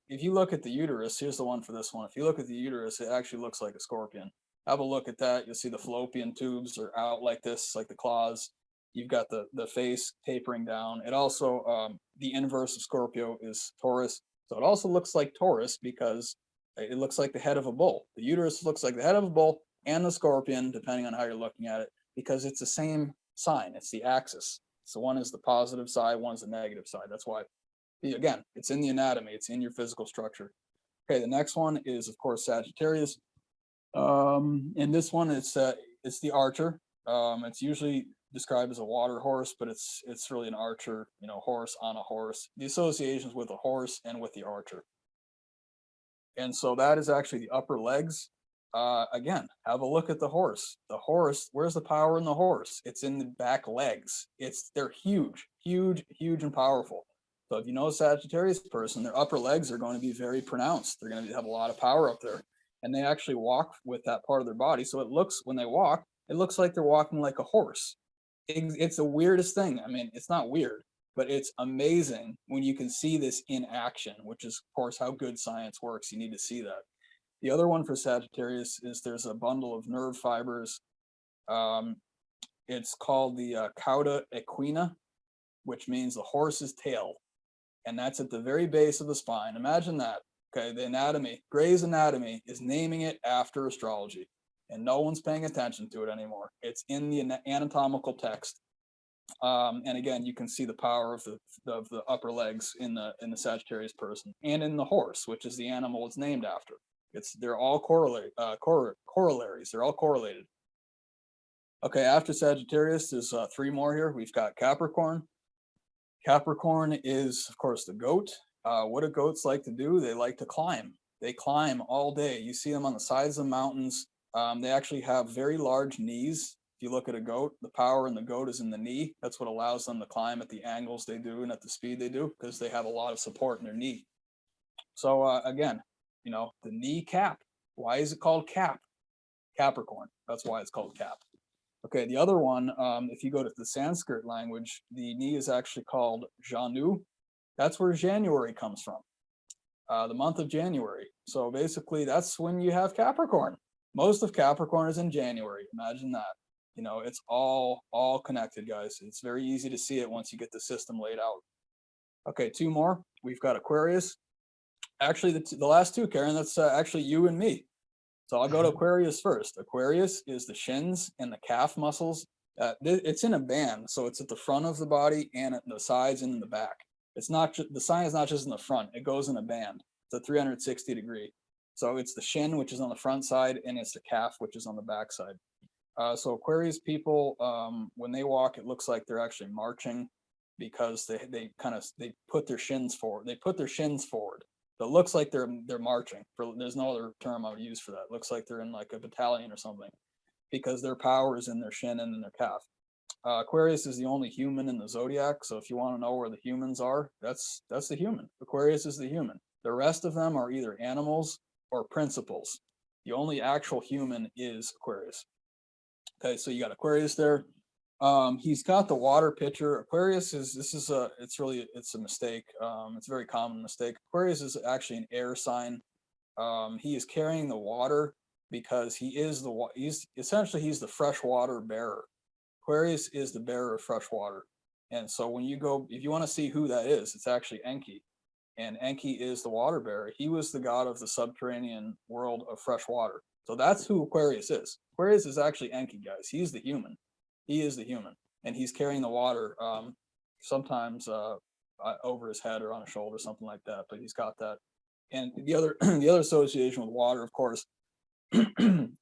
if you look at the uterus, here's the one for this one. If you look at the uterus, it actually looks like a scorpion. Have a look at that. You'll see the fallopian tubes are out like this, like the claws. You've got the face tapering down. It also the inverse of Scorpio is Taurus. So it also looks like Taurus because it looks like the head of a bull. The uterus looks like the head of a bull and the scorpion, depending on how you're looking at it, because it's the same sign. It's the axis. So one is the positive side, one's the negative side. That's why, again, it's in the anatomy, it's in your physical structure. Okay, the next one is, of course, Sagittarius. And this one, it's the archer. It's usually described as a water horse, but it's really an archer, horse on a horse. The associations with a horse and with the archer. And so that is actually the upper legs. Again, have a look at the horse. The horse, where's the power in the horse? It's in the back legs. They're huge, huge, huge and powerful. So if you know a Sagittarius person, their upper legs are going to be very pronounced. They're going to have a lot of power up there. And they actually walk with that part of their body. So when they walk, it looks like they're walking like a horse. It's the weirdest thing. I mean, it's not weird, but it's amazing when you can see this in action, which is, of course, how good science works. You need to see that. The other one for Sagittarius is there's a bundle of nerve fibers. It's called the cauda equina, which means the horse's tail. And that's at the very base of the spine. Imagine that. Okay, the anatomy, Gray's Anatomy is naming it after astrology, and no one's paying attention to it anymore. It's in the anatomical text. And again, you can see the power of the upper legs in the Sagittarius person, and in the horse, which is the animal it's named after. They're all corollaries. They're all correlated. Okay, after Sagittarius, there's 3 more here. We've got Capricorn. Capricorn is, of course, the goat. What do goats like to do? They like to climb. They climb all day. You see them on the sides of the mountains. They actually have very large knees. If you look at a goat, the power in the goat is in the knee. That's what allows them to climb at the angles they do and at the speed they do, because they have a lot of support in their knee. So again, the knee cap. Why is it called cap? Capricorn. That's why it's called cap. Okay, the other one, if you go to the Sanskrit language, the knee is actually called Janu. That's where January comes from, the month of January. So basically, that's when you have Capricorn. Most of Capricorn is in January. Imagine that. It's all connected, guys. It's very easy to see it once you get the system laid out. Okay, 2 more. We've got Aquarius. Actually, the last 2, Karen, that's actually you and me. So I'll go to Aquarius first. Aquarius is the shins and the calf muscles. It's in a band, so it's at the front of the body and at the sides and in the back. It's not the sign is not just in the front. It goes in a band. It's a 360 degree. So it's the shin, which is on the front side, and it's the calf, which is on the back side. So Aquarius people, when they walk, it looks like they're actually marching, because they put their shins forward. They put their shins forward. So it looks like they're marching. There's no other term I would use for that. It looks like they're in like a battalion or something, because their power is in their shin and in their calf. Aquarius is the only human in the zodiac. So if you want to know where the humans are, that's the human. Aquarius is the human. The rest of them are either animals or principles. The only actual human is Aquarius. Okay, so you got Aquarius there. He's got the water pitcher. Aquarius it's a mistake. It's a very common mistake. Aquarius is actually an air sign. He is carrying the water because he's the freshwater bearer. Aquarius is the bearer of fresh water. And so if you want to see who that is, it's actually Enki. And Enki is the water bearer. He was the god of the subterranean world of fresh water. So that's who Aquarius is. Aquarius is actually Enki, guys. He's the human. He is the human. And he's carrying the water sometimes over his head or on his shoulder, something like that. But he's got that. And the other association with water, of course,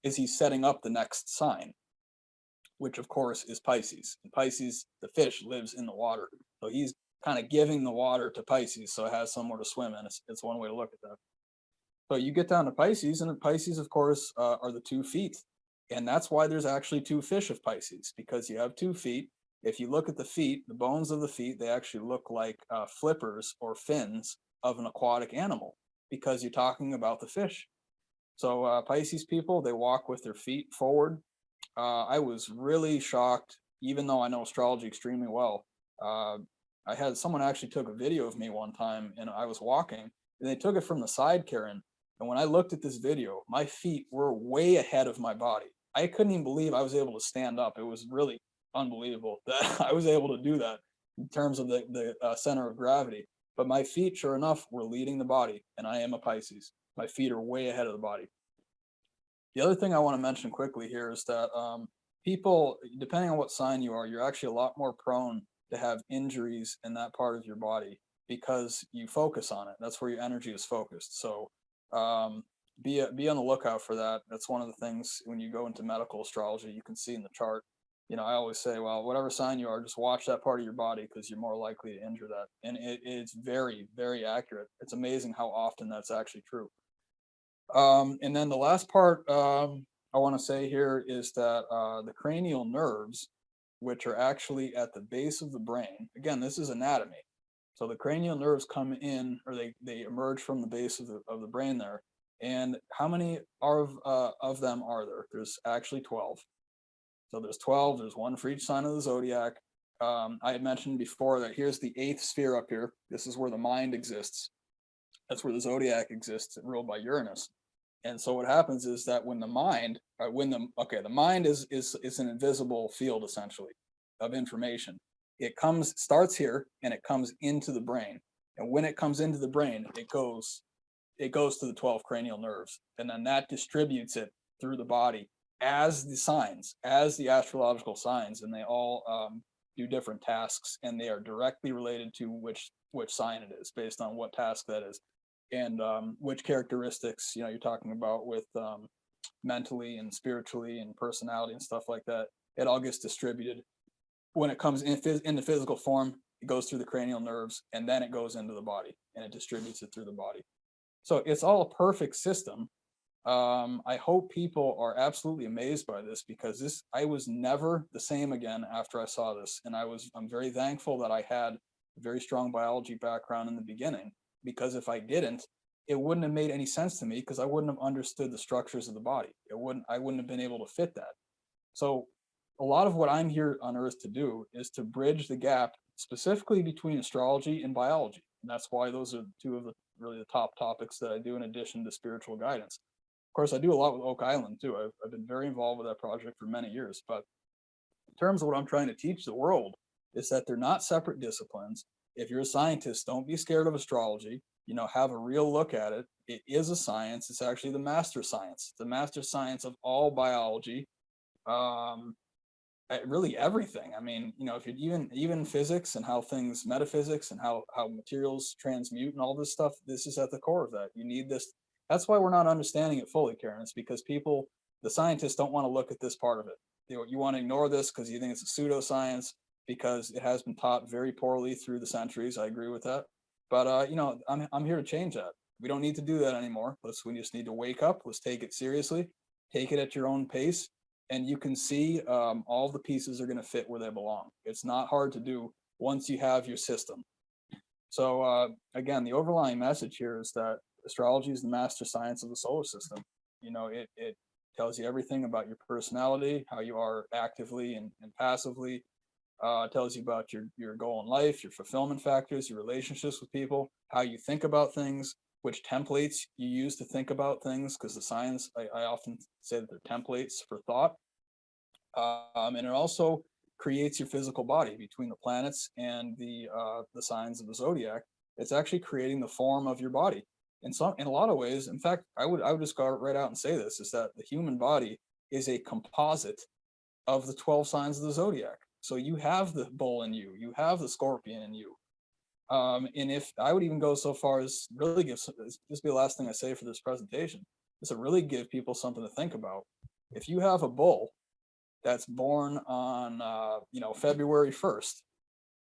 is he's setting up the next sign, which of course is Pisces. And Pisces, the fish, lives in the water. So he's kind of giving the water to Pisces, so it has somewhere to swim in. It's one way to look at that. So you get down to Pisces, and the Pisces, of course, are the 2 feet. And that's why there's actually 2 fish of Pisces, because you have 2 feet. If you look at the feet, the bones of the feet, they actually look like flippers or fins of an aquatic animal, because you're talking about the fish. So Pisces people, they walk with their feet forward. I was really shocked, even though I know astrology extremely well. I had someone actually took a video of me one time, and I was walking, and they took it from the side, Karen. And when I looked at this video, my feet were way ahead of my body. I couldn't even believe I was able to stand up. It was really unbelievable that I was able to do that in terms of the center of gravity. But my feet, sure enough, were leading the body, and I am a Pisces. My feet are way ahead of the body. The other thing I want to mention quickly here is that people, depending on what sign you are, you're actually a lot more prone to have injuries in that part of your body because you focus on it. That's where your energy is focused. So be on the lookout for that. That's one of the things when you go into medical astrology, you can see in the chart. I always say, well, whatever sign you are, just watch that part of your body because you're more likely to injure that. And it's very, very accurate. It's amazing how often that's actually true. And then the last part I want to say here is that the cranial nerves, which are actually at the base of the brain, again, this is anatomy. So the cranial nerves come in, or they emerge from the base of the brain there. And how many of them are there? There's actually 12. So there's 12, there's one for each sign of the zodiac. I had mentioned before that here's the 8th sphere up here. This is where the mind exists. That's where the zodiac exists, ruled by Uranus. And so what happens is that when the mind, the mind is an invisible field essentially of information. It starts here and it comes into the brain. And when it comes into the brain, it goes to the 12 cranial nerves. And then that distributes it through the body as the signs, as the astrological signs, and they all do different tasks, and they are directly related to which sign it is based on what task that is, and which characteristics you're talking about with mentally and spiritually and personality and stuff like that. It all gets distributed when it comes into physical form. It goes through the cranial nerves, and then it goes into the body, and it distributes it through the body. So it's all a perfect system. I hope people are absolutely amazed by this, because I was never the same again after I saw this. And I'm very thankful that I had a very strong biology background in the beginning, because if I didn't, it wouldn't have made any sense to me, because I wouldn't have understood the structures of the body. I wouldn't have been able to fit that. So a lot of what I'm here on Earth to do is to bridge the gap specifically between astrology and biology. And that's why those are two of the top topics that I do, in addition to spiritual guidance. Of course, I do a lot with Oak Island too. I've been very involved with that project for many years. But in terms of what I'm trying to teach the world, is that they're not separate disciplines. If you're a scientist, don't be scared of astrology. Have a real look at it. It is a science. It's actually the master science, the master science of all biology. Really everything. I mean, if you even physics and how things, metaphysics and how materials transmute and all this stuff, this is at the core of that. You need this. That's why we're not understanding it fully, Karen. It's because the scientists don't want to look at this part of it. You want to ignore this because you think it's a pseudoscience, because it has been taught very poorly through the centuries. I agree with that. But I'm here to change that. We don't need to do that anymore. We just need to wake up. Let's take it seriously. Take it at your own pace. And you can see all the pieces are going to fit where they belong. It's not hard to do once you have your system. So again, the overlying message here is that astrology is the master science of the solar system. It tells you everything about your personality, how you are actively and passively. It tells you about your goal in life, your fulfillment factors, your relationships with people, how you think about things, which templates you use to think about things, because the signs, I often say that they're templates for thought. And it also creates your physical body between the planets and the signs of the zodiac. It's actually creating the form of your body. In a lot of ways, in fact, I would just go right out and say this, is that the human body is a composite of the 12 signs of the zodiac. So you have the bull in you, you have the scorpion in you. And if I would even go so far as really this be the last thing I say for this presentation, is to really give people something to think about. If you have a bull that's born on February 1st,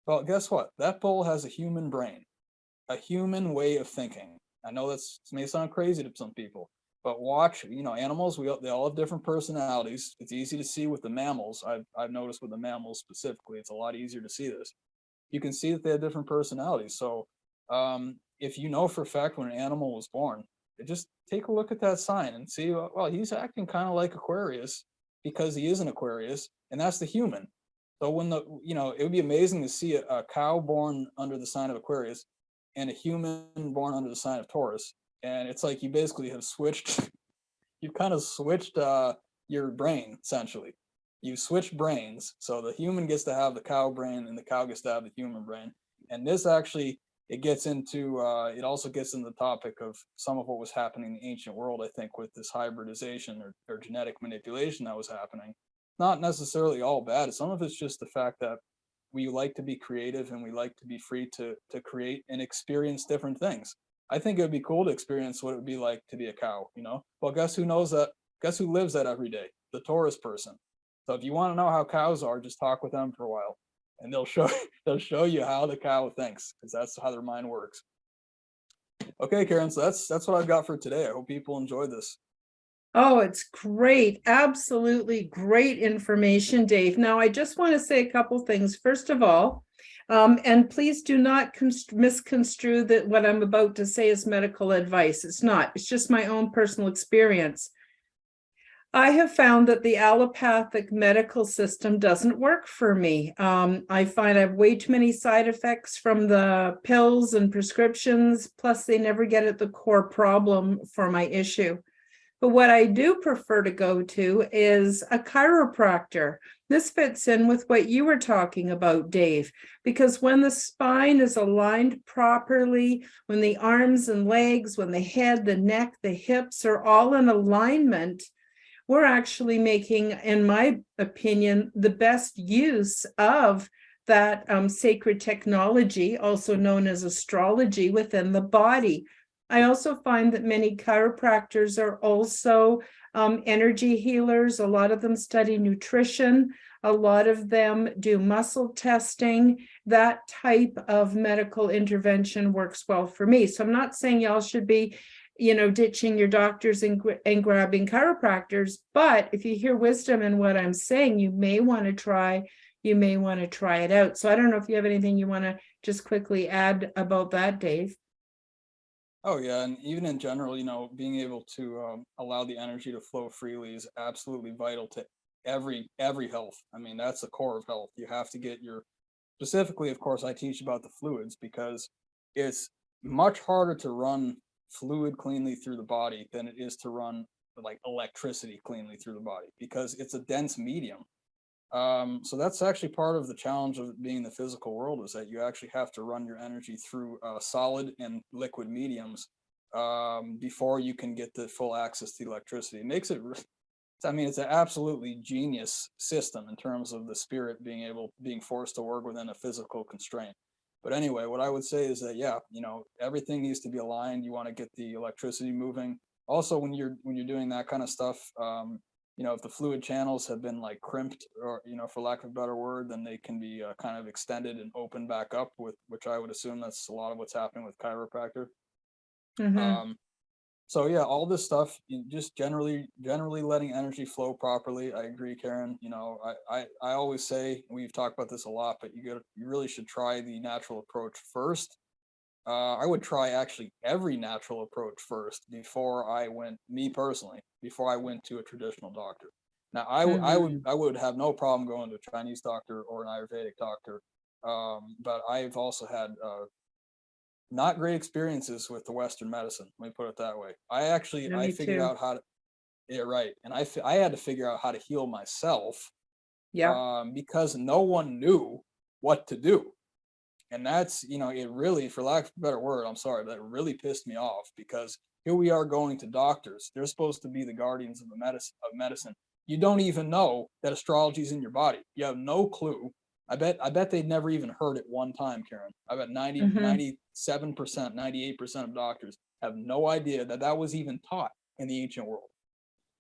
well, guess what? That bull has a human brain, a human way of thinking. I know it may sound crazy to some people, but watch, animals, they all have different personalities. It's easy to see with the mammals. I've noticed with the mammals specifically, it's a lot easier to see this. You can see that they have different personalities. So if you know for a fact when an animal was born, just take a look at that sign and see, well, he's acting kind of like Aquarius because he is an Aquarius, and that's the human. So when it would be amazing to see a cow born under the sign of Aquarius and a human born under the sign of Taurus. And it's like you basically have you've kind of switched your brain, essentially. You switch brains, so the human gets to have the cow brain and the cow gets to have the human brain. And this actually, it also gets into the topic of some of what was happening in the ancient world, I think, with this hybridization or genetic manipulation that was happening. Not necessarily all bad. Some of it's just the fact that we like to be creative and we like to be free to create and experience different things. I think it would be cool to experience what it would be like to be a cow, you know? Well, guess who knows that? Guess who lives that every day? The Taurus person. So if you want to know how cows are, just talk with them for a while, and they'll show you how the cow thinks, because that's how their mind works. Okay, Karen, so that's what I've got for today. I hope people enjoyed this. Oh, it's great. Absolutely great information, Dave. Now, I just want to say a couple things. First of all, and please do not misconstrue that what I'm about to say is medical advice. It's not. It's just my own personal experience. I have found that the allopathic medical system doesn't work for me. I find I have way too many side effects from the pills and prescriptions, plus they never get at the core problem for my issue. But what I do prefer to go to is a chiropractor. This fits in with what you were talking about, Dave, because when the spine is aligned properly, when the arms and legs, when the head, the neck, the hips are all in alignment, we're actually making, in my opinion, the best use of that sacred technology, also known as astrology, within the body. I also find that many chiropractors are also energy healers. A lot of them study nutrition. A lot of them do muscle testing. That type of medical intervention works well for me. So I'm not saying y'all should be, ditching your doctors and grabbing chiropractors. But if you hear wisdom in what I'm saying, you may want to try it out. So I don't know if you have anything you want to just quickly add about that, Dave. Oh yeah, and even in general, being able to allow the energy to flow freely is absolutely vital to every health. I mean, that's the core of health. You have to get specifically, of course, I teach about the fluids, because it's much harder to run fluid cleanly through the body than it is to run like electricity cleanly through the body, because it's a dense medium. So that's actually part of the challenge of being in the physical world, is that you actually have to run your energy through solid and liquid mediums before you can get the full access to electricity. It makes it, it's an absolutely genius system in terms of the spirit being forced to work within a physical constraint. But anyway, what I would say is that, yeah, everything needs to be aligned. You want to get the electricity moving. Also, when you're doing that kind of stuff, if the fluid channels have been like crimped, or, for lack of a better word, then they can be kind of extended and opened back up, which I would assume that's a lot of what's happening with chiropractor. Mm-hmm. So yeah, all this stuff, just generally letting energy flow properly. I agree, Karen. I always say, we've talked about this a lot, but you really should try the natural approach first. I would try actually every natural approach first before I went to a traditional doctor. Now, I would have no problem going to a Chinese doctor or an Ayurvedic doctor, but I've also had not great experiences with the Western medicine. Let me put it that way. I figured out how to, yeah, right, and I had to figure out how to heal myself, because no one knew what to do. And that's, it really, for lack of a better word, I'm sorry, but it really pissed me off, because here we are going to doctors. They're supposed to be the guardians of medicine. You don't even know that astrology is in your body. You have no clue. I bet they'd never even heard it one time, Karen. I bet 97%, 98% of doctors have no idea that was even taught in the ancient world.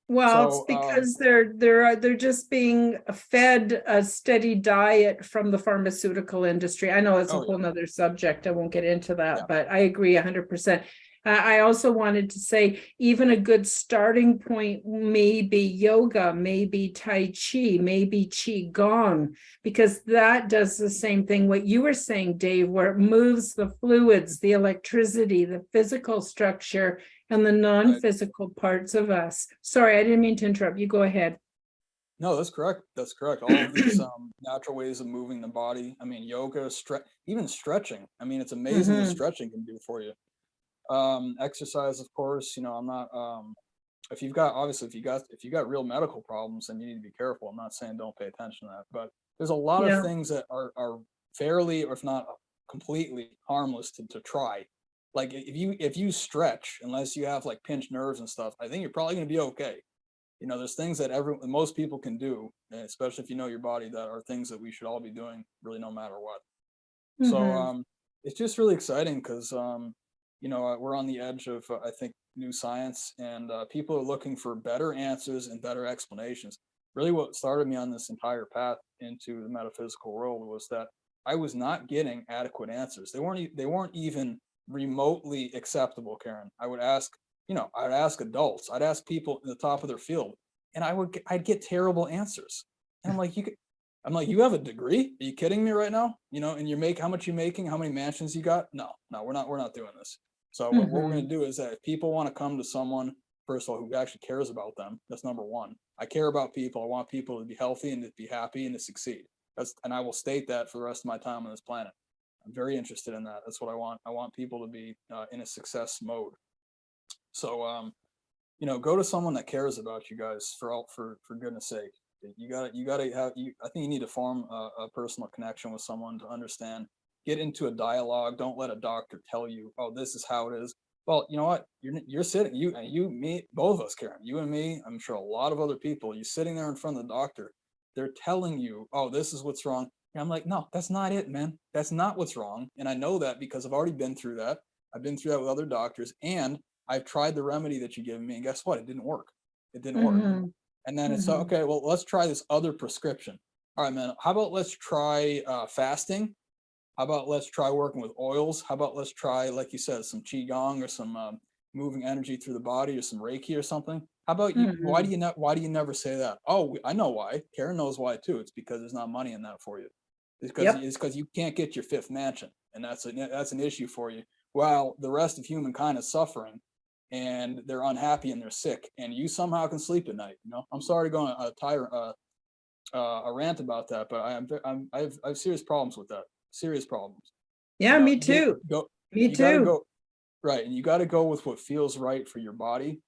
Well, it's because they're just being fed a steady diet from the pharmaceutical industry. I know it's a whole nother subject. I won't get into that, but I agree 100%. I also wanted to say, even a good starting point may be yoga, maybe Tai Chi, maybe Qigong, because that does the same thing. What you were saying, Dave, where it moves the fluids, the electricity, the physical structure, and the non-physical parts of us. Sorry, I didn't mean to interrupt. You go ahead. No, that's correct. That's correct. All of these natural ways of moving the body. I mean, yoga, even stretching. I mean, it's amazing what stretching can do for you. Exercise, of course. I'm not. If you got real medical problems, then you need to be careful. I'm not saying don't pay attention to that, but there's a lot of things that are fairly, or if not completely, harmless to try. Like if you stretch, unless you have like pinched nerves and stuff, I think you're probably going to be okay. there's things that most people can do, especially if you know your body, that are things that we should all be doing really no matter what. So it's just really exciting because we're on the edge of I think new science, and people are looking for better answers and better explanations. Really, what started me on this entire path into the metaphysical world was that I was not getting adequate answers. They weren't even remotely acceptable, Karen. I would ask adults, I'd ask people in the top of their field, and I'd get terrible answers. And I'm like, you have a degree? Are you kidding me right now? And how much you making? How many mansions you got? No, we're not doing this. So what we're going to do is that if people want to come to someone, first of all, who actually cares about them, that's number one. I care about people. I want people to be healthy and to be happy and to succeed. And I will state that for the rest of my time on this planet. I'm very interested in that. That's what I want. I want people to be in a success mode. So, go to someone that cares about you guys, for goodness sake. You gotta have, I think you need to form a personal connection with someone to understand, get into a dialogue. Don't let a doctor tell you, oh, this is how it is. Well, you know what? You're sitting, me, both of us, Karen, you and me, I'm sure a lot of other people, you're sitting there in front of the doctor. They're telling you, oh, this is what's wrong. And I'm like, no, that's not it, man. That's not what's wrong. And I know that because I've already been through that. I've been through that with other doctors, and I've tried the remedy that you gave me, and guess what? It didn't work. It didn't work. And then it's okay, well, let's try this other prescription. All right, man, how about let's try fasting? How about let's try working with oils? How about let's try, like you said, some qigong or some moving energy through the body, or some Reiki or something? How about you? Why do you never say that? Oh, I know why. Karen knows why too. It's because there's not money in that for you. It's because you can't get your fifth mansion, and that's an issue for you. While the rest of humankind is suffering, and they're unhappy and they're sick, and you somehow can sleep at night. I'm sorry to go on a rant about that, but I have serious problems with that. Serious problems. Yeah, me too. Me too. Right, and you got to go with what feels right for your body.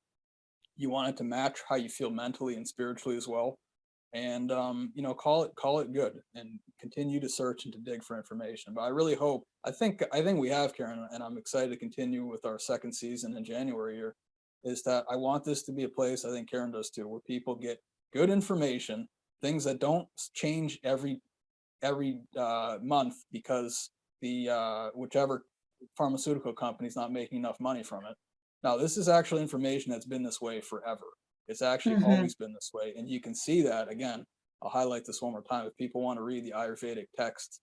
You want it to match how you feel mentally and spiritually as well, and call it good, and continue to search and to dig for information. But I really hope, I think we have, Karen, and I'm excited to continue with our second season in January here, is that I want this to be a place, I think Karen does too, where people get good information, things that don't change every month because the whichever pharmaceutical company is not making enough money from it. Now, this is actually information that's been this way forever. It's actually always been this way. And you can see that, again, I'll highlight this one more time. If people want to read the Ayurvedic text,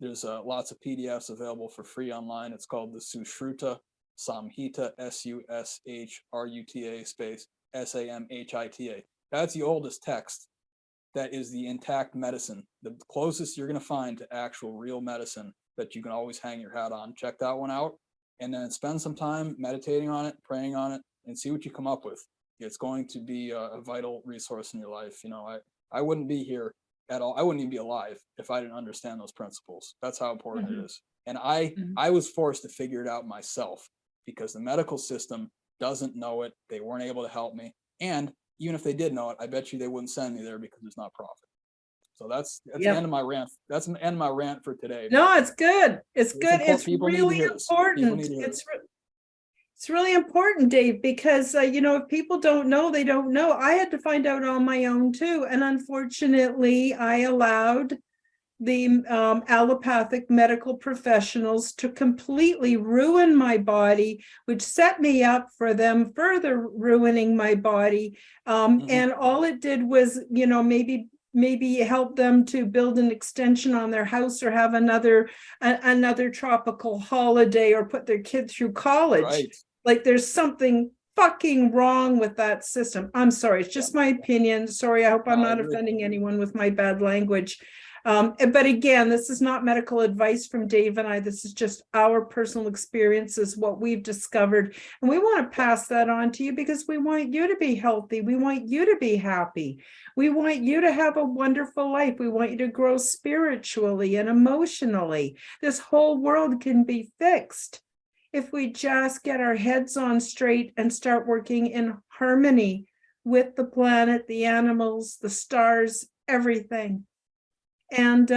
there's lots of PDFs available for free online. It's called the Sushruta Samhita, Sushruta space Samhita. That's the oldest text that is the intact medicine, the closest you're going to find to actual real medicine that you can always hang your hat on. Check that one out, and then spend some time meditating on it, praying on it, and see what you come up with. It's going to be a vital resource in your life. I wouldn't be here at all. I wouldn't even be alive if I didn't understand those principles. That's how important it is. And I was forced to figure it out myself, because the medical system doesn't know it. They weren't able to help me. And even if they did know it, I bet you they wouldn't send me there because there's not profit. So that's the end of my rant. That's the end of my rant for today. No, it's good. It's good. It's really important. It's really important, Dave, because, if people don't know, they don't know. I had to find out on my own too. And unfortunately, I allowed the allopathic medical professionals to completely ruin my body, which set me up for them further ruining my body. And all it did was, maybe help them to build an extension on their house, or have another tropical holiday, or put their kid through college. Right. Like, there's something fucking wrong with that system. I'm sorry. It's just my opinion. Sorry. I hope I'm not offending anyone with my bad language. But again, this is not medical advice from Dave and I. This is just our personal experiences, what we've discovered. And we want to pass that on to you because we want you to be healthy. We want you to be happy. We want you to have a wonderful life. We want you to grow spiritually and emotionally. This whole world can be fixed if we just get our heads on straight and start working in harmony with the planet, the animals, the stars, everything. And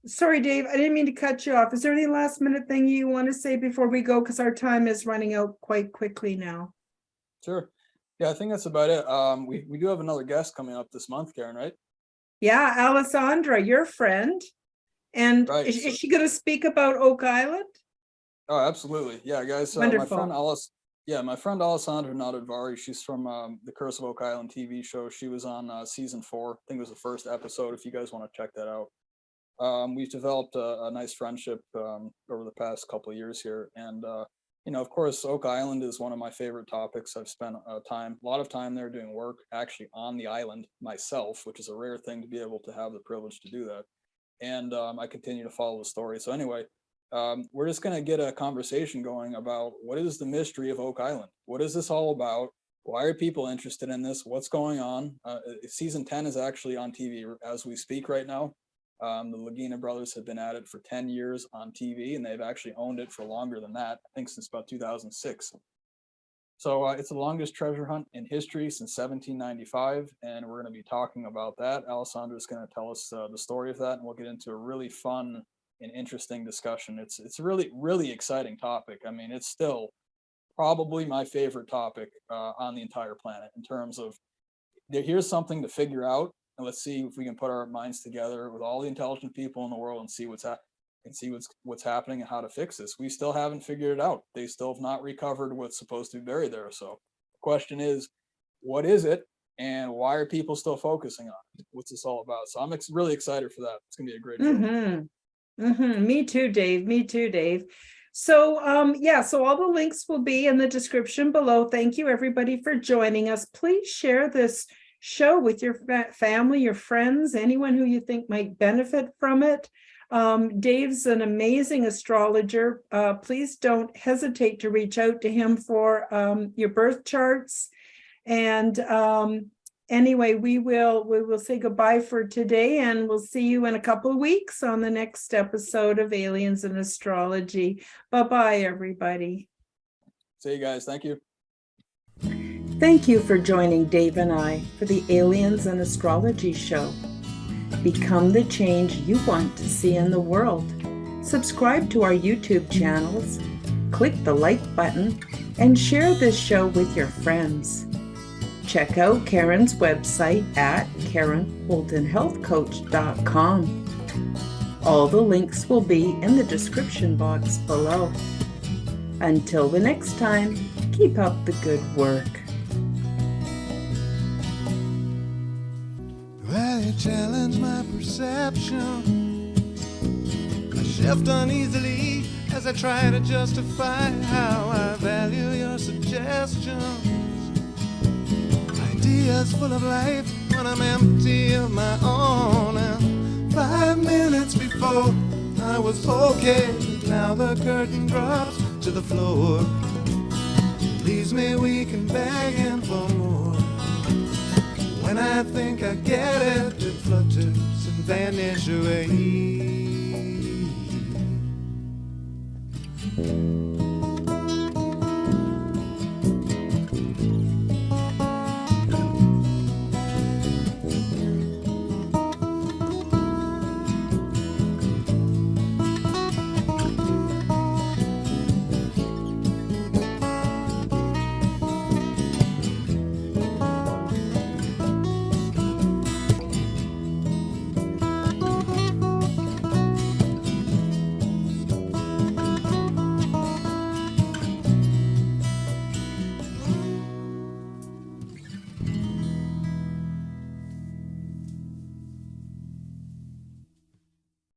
sorry, Dave, I didn't mean to cut you off. Is there any last minute thing you want to say before we go? Because our time is running out quite quickly now. Sure. Yeah, I think that's about it. We do have another guest coming up this month, Karen, right? Yeah, Alessandra, your friend. And Right. is she going to speak about Oak Island? Oh, absolutely. Yeah, guys. My Wonderful. friend my friend Alessandra Nadadvari, she's from the Curse of Oak Island TV show. She was on season 4. I think it was the first episode. If you guys want to check that out. We've developed a nice friendship over the past couple of years here, and of course, Oak Island is one of my favorite topics. I've spent a lot of time there doing work actually on the island myself, which is a rare thing to be able to have the privilege to do that. And I continue to follow the story. So anyway, we're just going to get a conversation going about what is the mystery of Oak Island? What is this all about? Why are people interested in this? What's going on? Season 10 is actually on TV as we speak right now. The Lagina brothers have been at it for 10 years on TV, and they've actually owned it for longer than that, I think since about 2006. So it's the longest treasure hunt in history since 1795, and we're going to be talking about that. Alessandra is going to tell us the story of that, and we'll get into a really fun and interesting discussion. It's a really, really exciting topic. I mean, it's still probably my favorite topic on the entire planet in terms of here's something to figure out. And let's see if we can put our minds together with all the intelligent people in the world and see what's happening and how to fix this. We still haven't figured it out. They still have not recovered what's supposed to be buried there. So the question is, what is it, and why are people still focusing on it? What's this all about? So I'm really excited for that. It's gonna be a great show. Me too, Dave. Me too, Dave. So so all the links will be in the description below. Thank you everybody for joining us. Please share this show with your family, your friends, anyone who you think might benefit from it. Dave's an amazing astrologer. Please don't hesitate to reach out to him for your birth charts. And anyway, we will say goodbye for today, and we'll see you in a couple of weeks on the next episode of Aliens and Astrology. Bye-bye, everybody. See you guys. Thank you. Thank you for joining Dave and I for the Aliens and Astrology show. Become the change you want to see in the world. Subscribe to our YouTube channels, click the like button, and share this show with your friends. Check out Karen's website at KarenHoltonHealthCoach.com. All the links will be in the description box below. Until the next time, keep up the good work. Well, you challenge my perception. I shift uneasily as I try to justify how I value your suggestions. Ideas full of life when I'm empty of my own. And 5 minutes before I was okay, now the curtain drops to the floor. Leaves me weak and begging for more. When I think I get it, it flutters and vanishes away.